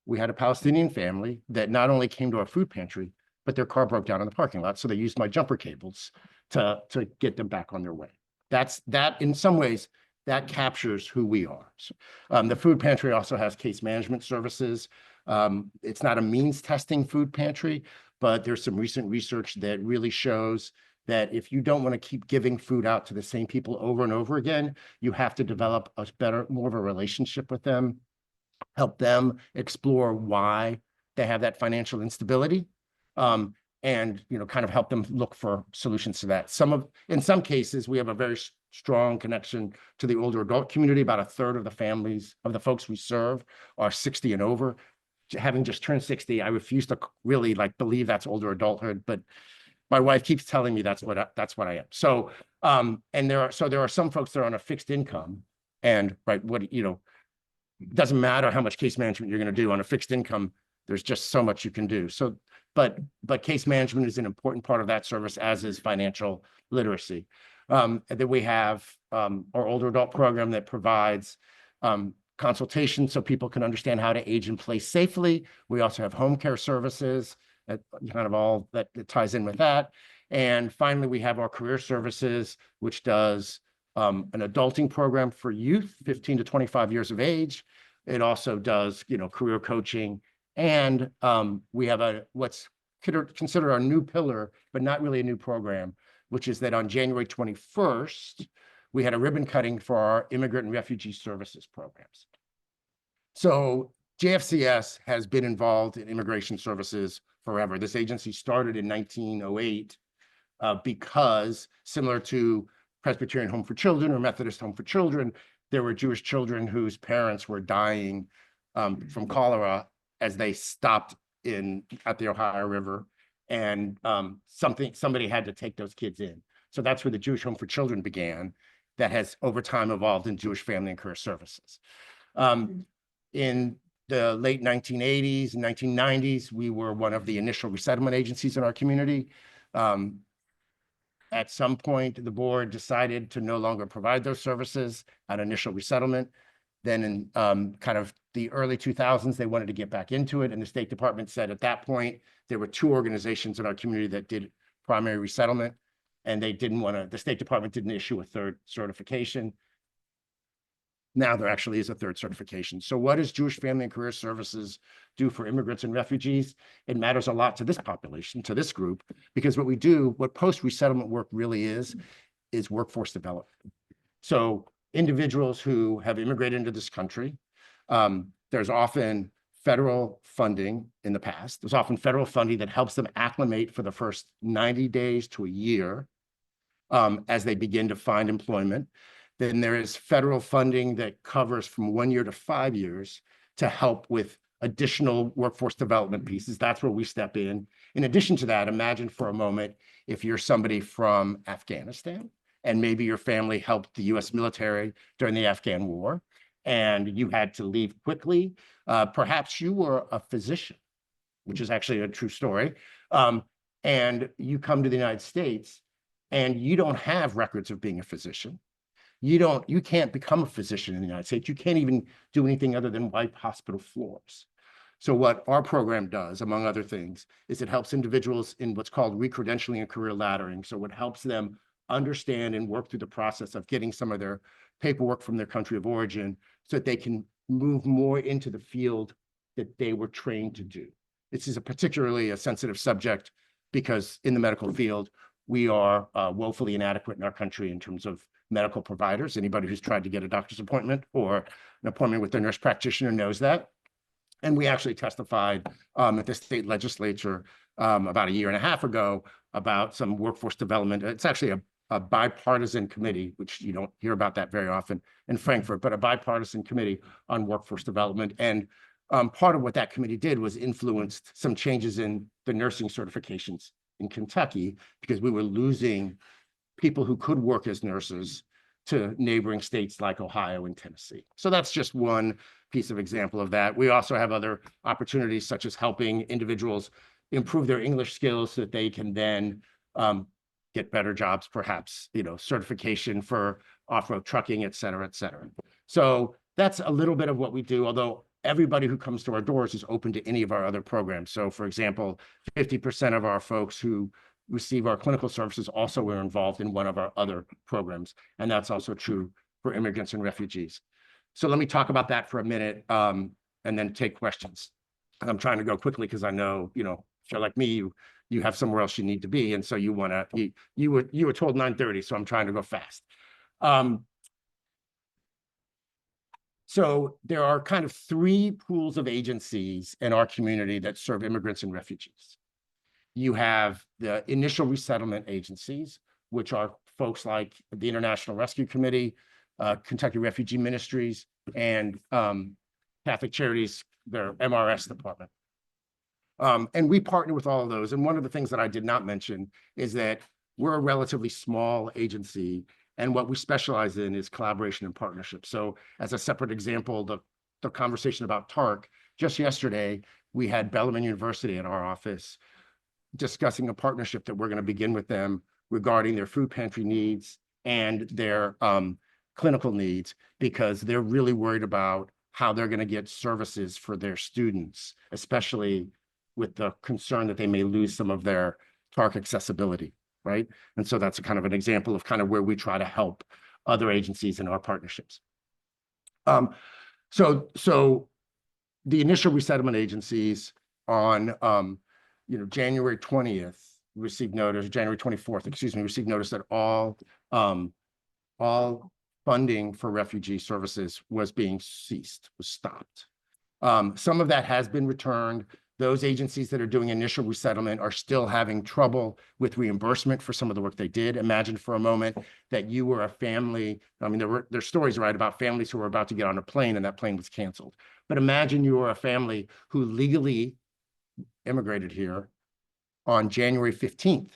S11: We had a Palestinian family that not only came to our food pantry, but their car broke down in the parking lot. So they used my jumper cables to get them back on their way. That in some ways, that captures who we are. So, the food pantry also has case management services. It's not a means testing food pantry, but there's some recent research that really shows that if you don't want to keep giving food out to the same people over and over again, you have to develop a better, more of a relationship with them, help them explore why they have that financial instability. And, you know, kind of help them look for solutions to that. In some cases, we have a very strong connection to the older adult community. About a third of the families of the folks we serve are 60 and over. Having just turned 60, I refuse to really like believe that's older adulthood, but my wife keeps telling me that's what I am. So, and there are some folks that are on a fixed income, and right, it doesn't matter how much case management you're going to do on a fixed income. There's just so much you can do. So, but case management is an important part of that service, as is financial literacy. And then we have our older adult program that provides consultation so people can understand how to age in place safely. We also have home care services, that kind of all that ties in with that. And finally, we have our career services, which does an adulting program for youth 15 to 25 years of age. It also does, career coaching. And we have what's considered our new pillar, but not really a new program, which is that on January 21st, we had a ribbon cutting for our immigrant and refugee services programs. So JFCS has been involved in immigration services forever. This agency started in 1908 because, similar to Presbyterian Home for Children or Methodist Home for Children, there were Jewish children whose parents were dying from cholera as they stopped at the Ohio River, and somebody had to take those kids in. So that's where the Jewish Home for Children began. That has over time evolved in Jewish Family and Career Services. In the late 1980s and 1990s, we were one of the initial resettlement agencies in our community. At some point, the board decided to no longer provide those services at initial resettlement. Then in kind of the early 2000s, they wanted to get back into it. And the State Department said at that point, there were 2 organizations in our community that did primary resettlement. And they didn't want to, the State Department didn't issue a 3rd certification. Now there actually is a 3rd certification. So what does Jewish Family and Career Services do for immigrants and refugees? It matters a lot to this population, to this group, because what post-resettlement work really is workforce development. So individuals who have immigrated into this country, there's often federal funding in the past. There's often federal funding that helps them acclimate for the first 90 days to a year as they begin to find employment. Then there is federal funding that covers from 1 year to 5 years to help with additional workforce development pieces. That's where we step in. In addition to that, imagine for a moment if you're somebody from Afghanistan and maybe your family helped the US military during the Afghan war and you had to leave quickly. Perhaps you were a physician, which is actually a true story. And you come to the United States and you don't have records of being a physician. You can't become a physician in the United States. You can't even do anything other than wipe hospital floors. So what our program does, among other things, is it helps individuals in what's called recredentialing and career laddering. So it helps them understand and work through the process of getting some of their paperwork from their country of origin so that they can move more into the field that they were trained to do. This is particularly a sensitive subject because in the medical field, we are woefully inadequate in our country in terms of medical providers. Anybody who's tried to get a doctor's appointment or an appointment with their nurse practitioner knows that. And we actually testified at the state legislature about 1.5 years ago about some workforce development. It's actually a bipartisan committee, which you don't hear about that very often in Frankfurt, but a bipartisan committee on workforce development. And part of what that committee did was influenced some changes in the nursing certifications in Kentucky because we were losing people who could work as nurses to neighboring states like Ohio and Tennessee. So that's just one piece of example of that. We also have other opportunities such as helping individuals improve their English skills so that they can then get better jobs, perhaps, certification for off-road trucking, et cetera, et cetera. So that's a little bit of what we do, although everybody who comes to our doors is open to any of our other programs. So for example, 50% of our folks who receive our clinical services also were involved in one of our other programs. And that's also true for immigrants and refugees. So let me talk about that for a minute and then take questions. And I'm trying to go quickly because I know, if you're like me, you you have somewhere else you need to be. And so you want to, you were told 9:30, so I'm trying to go fast. So there are kind of three pools of agencies in our community that serve immigrants and refugees. You have the initial resettlement agencies, which are folks like the International Rescue Committee, Kentucky Refugee Ministries, and Catholic Charities, their MRS department. And we partner with all of those. And one of the things that I did not mention is that we're a relatively small agency, and what we specialize in is collaboration and partnership. So as a separate example, the conversation about TARC, just yesterday, we had Bellarmine University in our office discussing a partnership that we're going to begin with them regarding their food pantry needs and their clinical needs, because they're really worried about how they're going to get services for their students, especially with the concern that they may lose some of their TARC accessibility, right? And so that's a kind of an example of kind of where we try to help other agencies in our partnerships. So the initial resettlement agencies on January 20th received notice, January 24th, excuse me, received notice that all funding for refugee services was being ceased, was stopped. Some of that has been returned. Those agencies that are doing initial resettlement are still having trouble with reimbursement for some of the work they did. Imagine for a moment that you were a family. I mean, there's stories, right, about families who were about to get on a plane and that plane was canceled. But imagine you were a family who legally immigrated here on January 15th.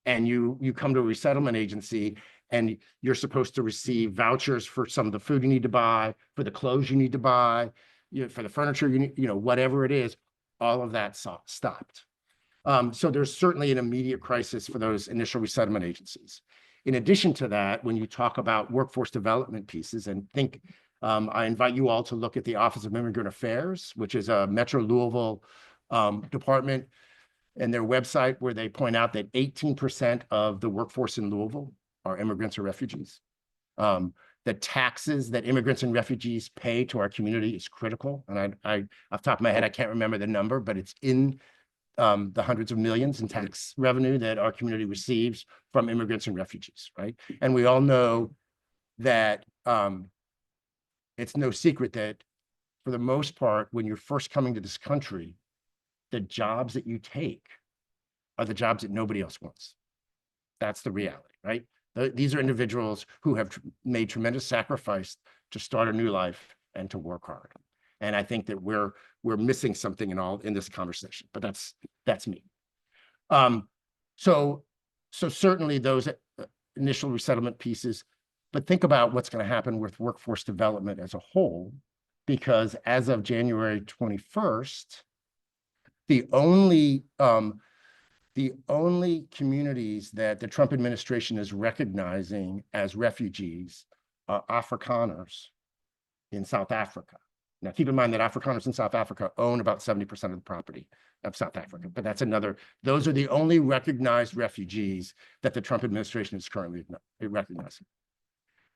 S11: And you come to a resettlement agency and you're supposed to receive vouchers for some of the food you need to buy, for the clothes you need to buy, for the furniture you need, whatever it is, all of that stopped. So there's certainly an immediate crisis for those initial resettlement agencies. In addition to that, when you talk about workforce development pieces, and I invite you all to look at the Office of Immigrant Affairs, which is a Metro Louisville department, and their website, where they point out that 18% of the workforce in Louisville are immigrants or refugees. The taxes that immigrants and refugees pay to our community is critical. And I off the top of my head, I can't remember the number, but it's in the hundreds of millions in tax revenue that our community receives from immigrants and refugees, right? And we all know that it's no secret that for the most part, when you're first coming to this country, the jobs that you take are the jobs that nobody else wants. That's the reality, right? These are individuals who have made tremendous sacrifice to start a new life and to work hard. And I think that we're missing something in this conversation, but that's me. So certainly those initial resettlement pieces, but think about what's going to happen with workforce development as a whole, because as of January 21st, the only communities that the Trump administration is recognizing as refugees are Afrikaners in South Africa. Now, keep in mind that Afrikaners in South Africa own about 70% of the property of South Africa, but those are the only recognized refugees that the Trump administration is currently recognizing.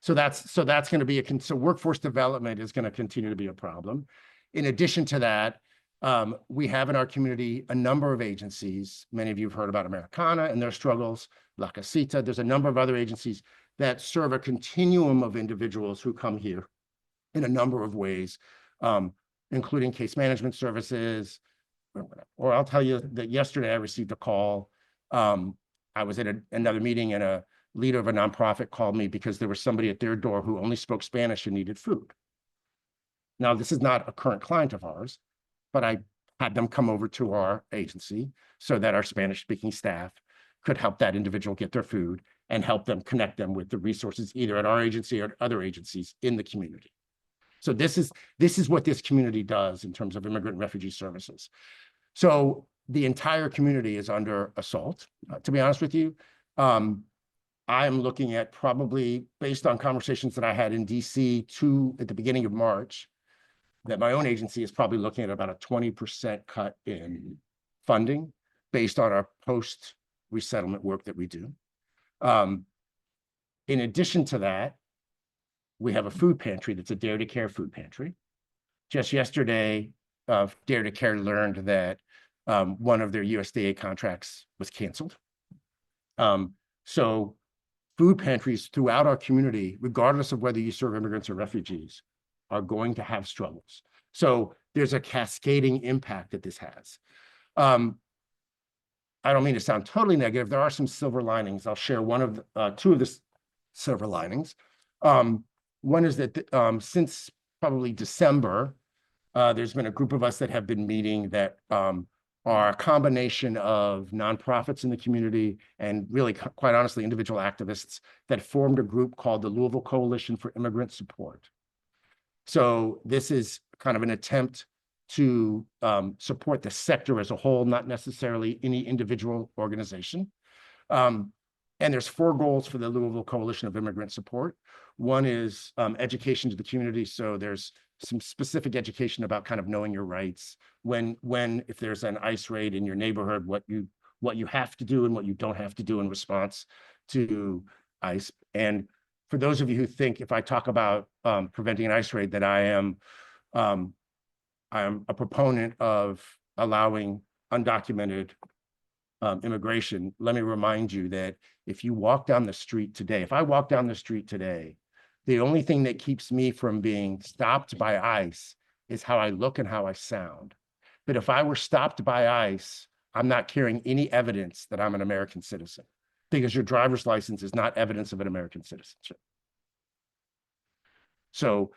S11: So that's going to be so workforce development is going to continue to be a problem. In addition to that, we have in our community a number of agencies. Many of you have heard about Americana and their struggles, La Casita. There's a number of other agencies that serve a continuum of individuals who come here in a number of ways, including case management services. Or I'll tell you that yesterday I received a call. I was at another meeting and a leader of a nonprofit called me because there was somebody at their door who only spoke Spanish and needed food. Now, this is not a current client of ours, but I had them come over to our agency so that our Spanish-speaking staff could help that individual get their food and help them connect them with the resources either at our agency or other agencies in the community. So this is what this community does in terms of immigrant and refugee services. So the entire community is under assault, to be honest with you. I am looking at probably, based on conversations that I had in DC at the beginning of March, that my own agency is probably looking at about a 20% cut in funding based on our post-resettlement work that we do. In addition to that, we have a food pantry that's a Dare to Care food pantry. Just yesterday, Dare to Care learned that one of their USDA contracts was canceled. So food pantries throughout our community, regardless of whether you serve immigrants or refugees, are going to have struggles. So there's a cascading impact that this has. I don't mean to sound totally negative. There are some silver linings. I'll share two of the silver linings. One is that since probably December, there's been a group of us that have been meeting that are a combination of nonprofits in the community and really, quite honestly, individual activists that formed a group called the Louisville Coalition for Immigrant Support. So this is kind of an attempt to support the sector as a whole, not necessarily any individual organization. And there's 4 goals for the Louisville Coalition of Immigrant Support. One is education to the community. So there's some specific education about kind of knowing your rights. If there's an ICE raid in your neighborhood, what you have to do and what you don't have to do in response to ICE. And for those of you who think if I talk about preventing an ICE raid that I'm a proponent of allowing undocumented immigration, let me remind you that if you walk down the street today, if I walk down the street today, the only thing that keeps me from being stopped by ICE is how I look and how I sound. But if I were stopped by ICE, I'm not carrying any evidence that I'm an American citizen, because your driver's license is not evidence of an American citizenship. So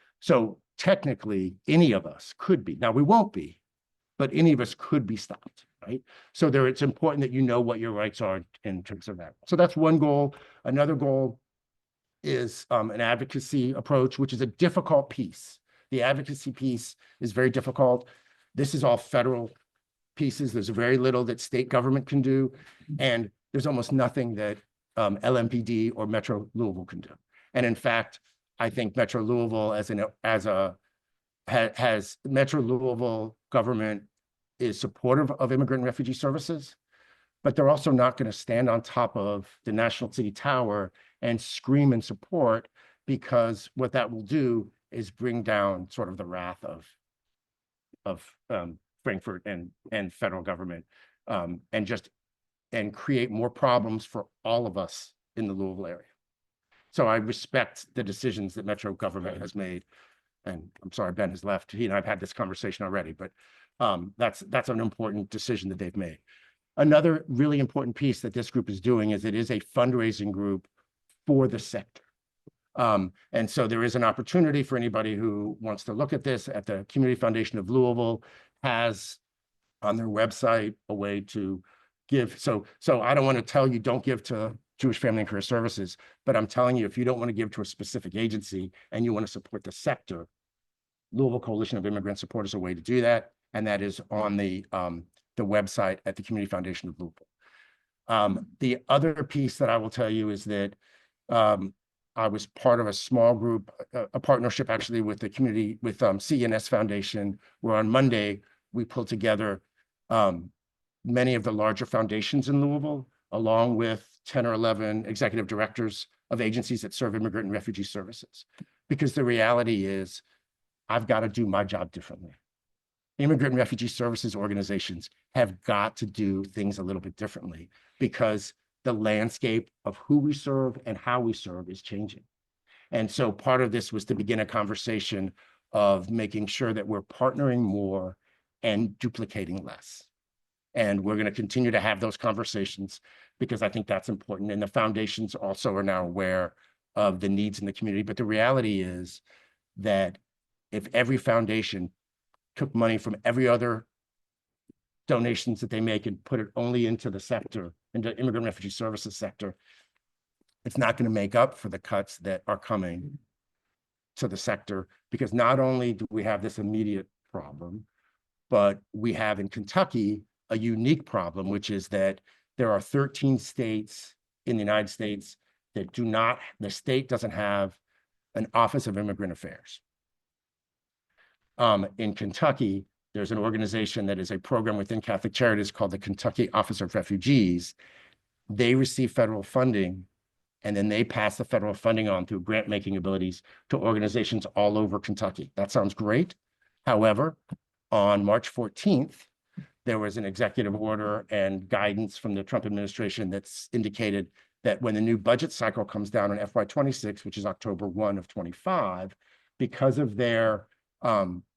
S11: technically, any of us could be. Now, we won't be, but any of us could be stopped, right? So it's important that you know what your rights are in terms of that. So that's one goal. Another goal is an advocacy approach, which is a difficult piece. The advocacy piece is very difficult. This is all federal pieces. There's very little that state government can do, and there's almost nothing that LMPD or Metro Louisville can do. And in fact, I think Metro Louisville has Metro Louisville government is supportive of immigrant and refugee services, but they're also not going to stand on top of the National City Tower and scream in support, because what that will do is bring down sort of the wrath of Frankfurt and federal government, and create more problems for all of us in the Louisville area. So I respect the decisions that Metro government has made. And I'm sorry, Ben has left. He and I've had this conversation already, but that's an important decision that they've made. Another really important piece that this group is doing is it is a fundraising group for the sector. And so there is an opportunity for anybody who wants to look at this. At the Community Foundation of Louisville has on their website a way to give. So I don't want to tell you don't give to Jewish Family and Career Services, but I'm telling you, if you don't want to give to a specific agency and you want to support the sector, Louisville Coalition of Immigrant Support is a way to do that. And that is on the website at the Community Foundation of Louisville. The other piece that I will tell you is that I was part of a small group, a partnership actually with the community, with CNS Foundation, where on Monday we pulled together many of the larger foundations in Louisville, along with 10 or 11 executive directors of agencies that serve immigrant and refugee services. Because the reality is, I've got to do my job differently. Immigrant and refugee services organizations have got to do things a little bit differently, because the landscape of who we serve and how we serve is changing. And so part of this was to begin a conversation of making sure that we're partnering more and duplicating less. And we're going to continue to have those conversations, because I think that's important. And the foundations also are now aware of the needs in the community. But the reality is that if every foundation took money from every other donations that they make and put it only into the sector, into immigrant refugee services sector, it's not going to make up for the cuts that are coming to the sector. Because not only do we have this immediate problem, but we have in Kentucky a unique problem, which is that there are 13 states in the United States that do not, the state doesn't have an Office of Immigrant Affairs. In Kentucky, there's an organization that is a program within Catholic Charities called the Kentucky Office of Refugees. They receive federal funding, and then they pass the federal funding on through grant-making abilities to organizations all over Kentucky. That sounds great. However, on March 14th, there was an executive order and guidance from the Trump administration that's indicated that when the new budget cycle comes down on FY26, which is October 1 of 25, because of their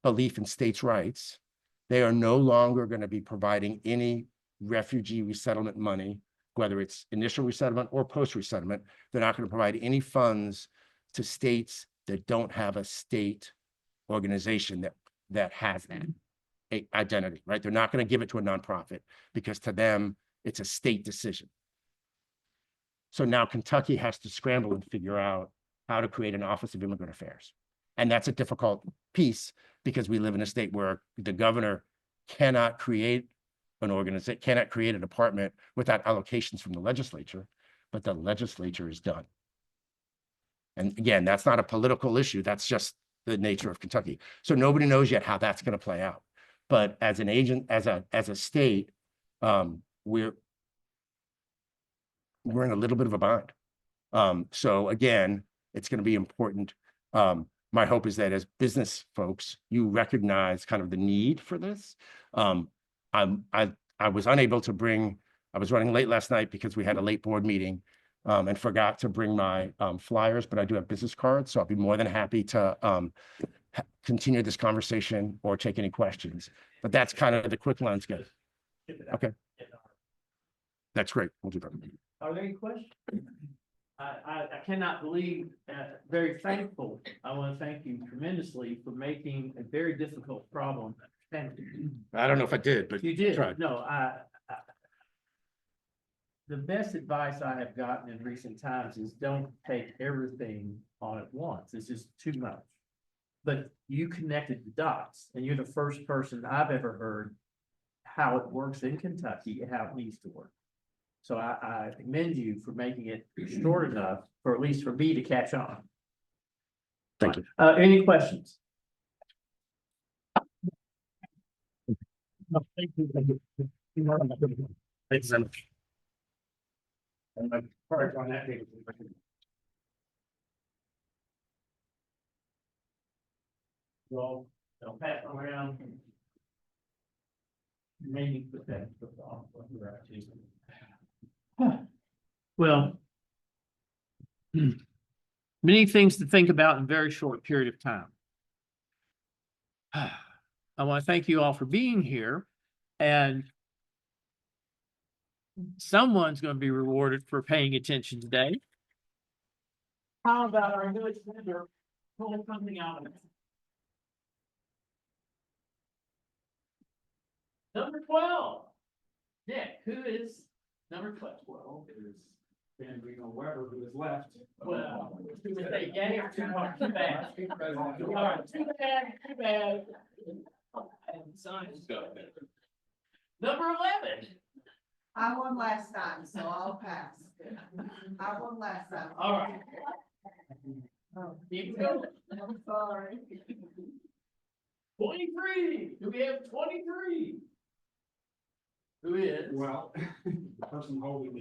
S11: belief in states' rights, they are no longer going to be providing any refugee resettlement money, whether it's initial resettlement or post-resettlement. They're not going to provide any funds to states that don't have a state organization that has that identity, right? They're not going to give it to a nonprofit because to them, it's a state decision. So now Kentucky has to scramble and figure out how to create an Office of Immigrant Affairs. And that's a difficult piece because we live in a state where the governor cannot create an organization, cannot create a department without allocations from the legislature, but the legislature is done. And again, that's not a political issue. That's just the nature of Kentucky. So nobody knows yet how that's going to play out. But as an agent, as a state, we're in a little bit of a bind. So again, it's going to be important. My hope is that as business folks, you recognize kind of the need for this. I was unable to bring, I was running late last night because we had a late board meeting and forgot to bring my flyers, but I do have business cards. So I'll be more than happy to continue this conversation or take any questions. But that's kind of the quick landscape. Okay. That's great. We'll do that.
S1: Are there any questions? I cannot believe, very thankful. I want to thank you tremendously for making a very difficult problem.
S11: I don't know if I did, but
S1: You did.
S11: tried.
S1: No, the best advice I have gotten in recent times is don't take everything on at once. It's just too much. But you connected the dots, and you're the first person I've ever heard how it works in Kentucky and how it needs to work. So I commend you for making it short enough, or at least for me to catch on.
S11: Thank you.
S1: Any questions?
S11: Thank you. Thanks so much.
S1: Well, I'll pass around. Maybe put that. Well, many things to think about in a very short period of time. I want to thank you all for being here, and someone's going to be rewarded for paying attention today. How about our newest member pulling something out of it? Number 12. Nick, who is number 12? 12 is Reno-Weber, who is left. Well, who would say yay or too much? Too bad. All right, too bad, too bad. Number 11.
S8: I won last time, so I'll pass. I won last time.
S1: All right. Keep going.
S8: I'm sorry.
S1: 23. Do we have 23? Who is?
S5: Well, the person holding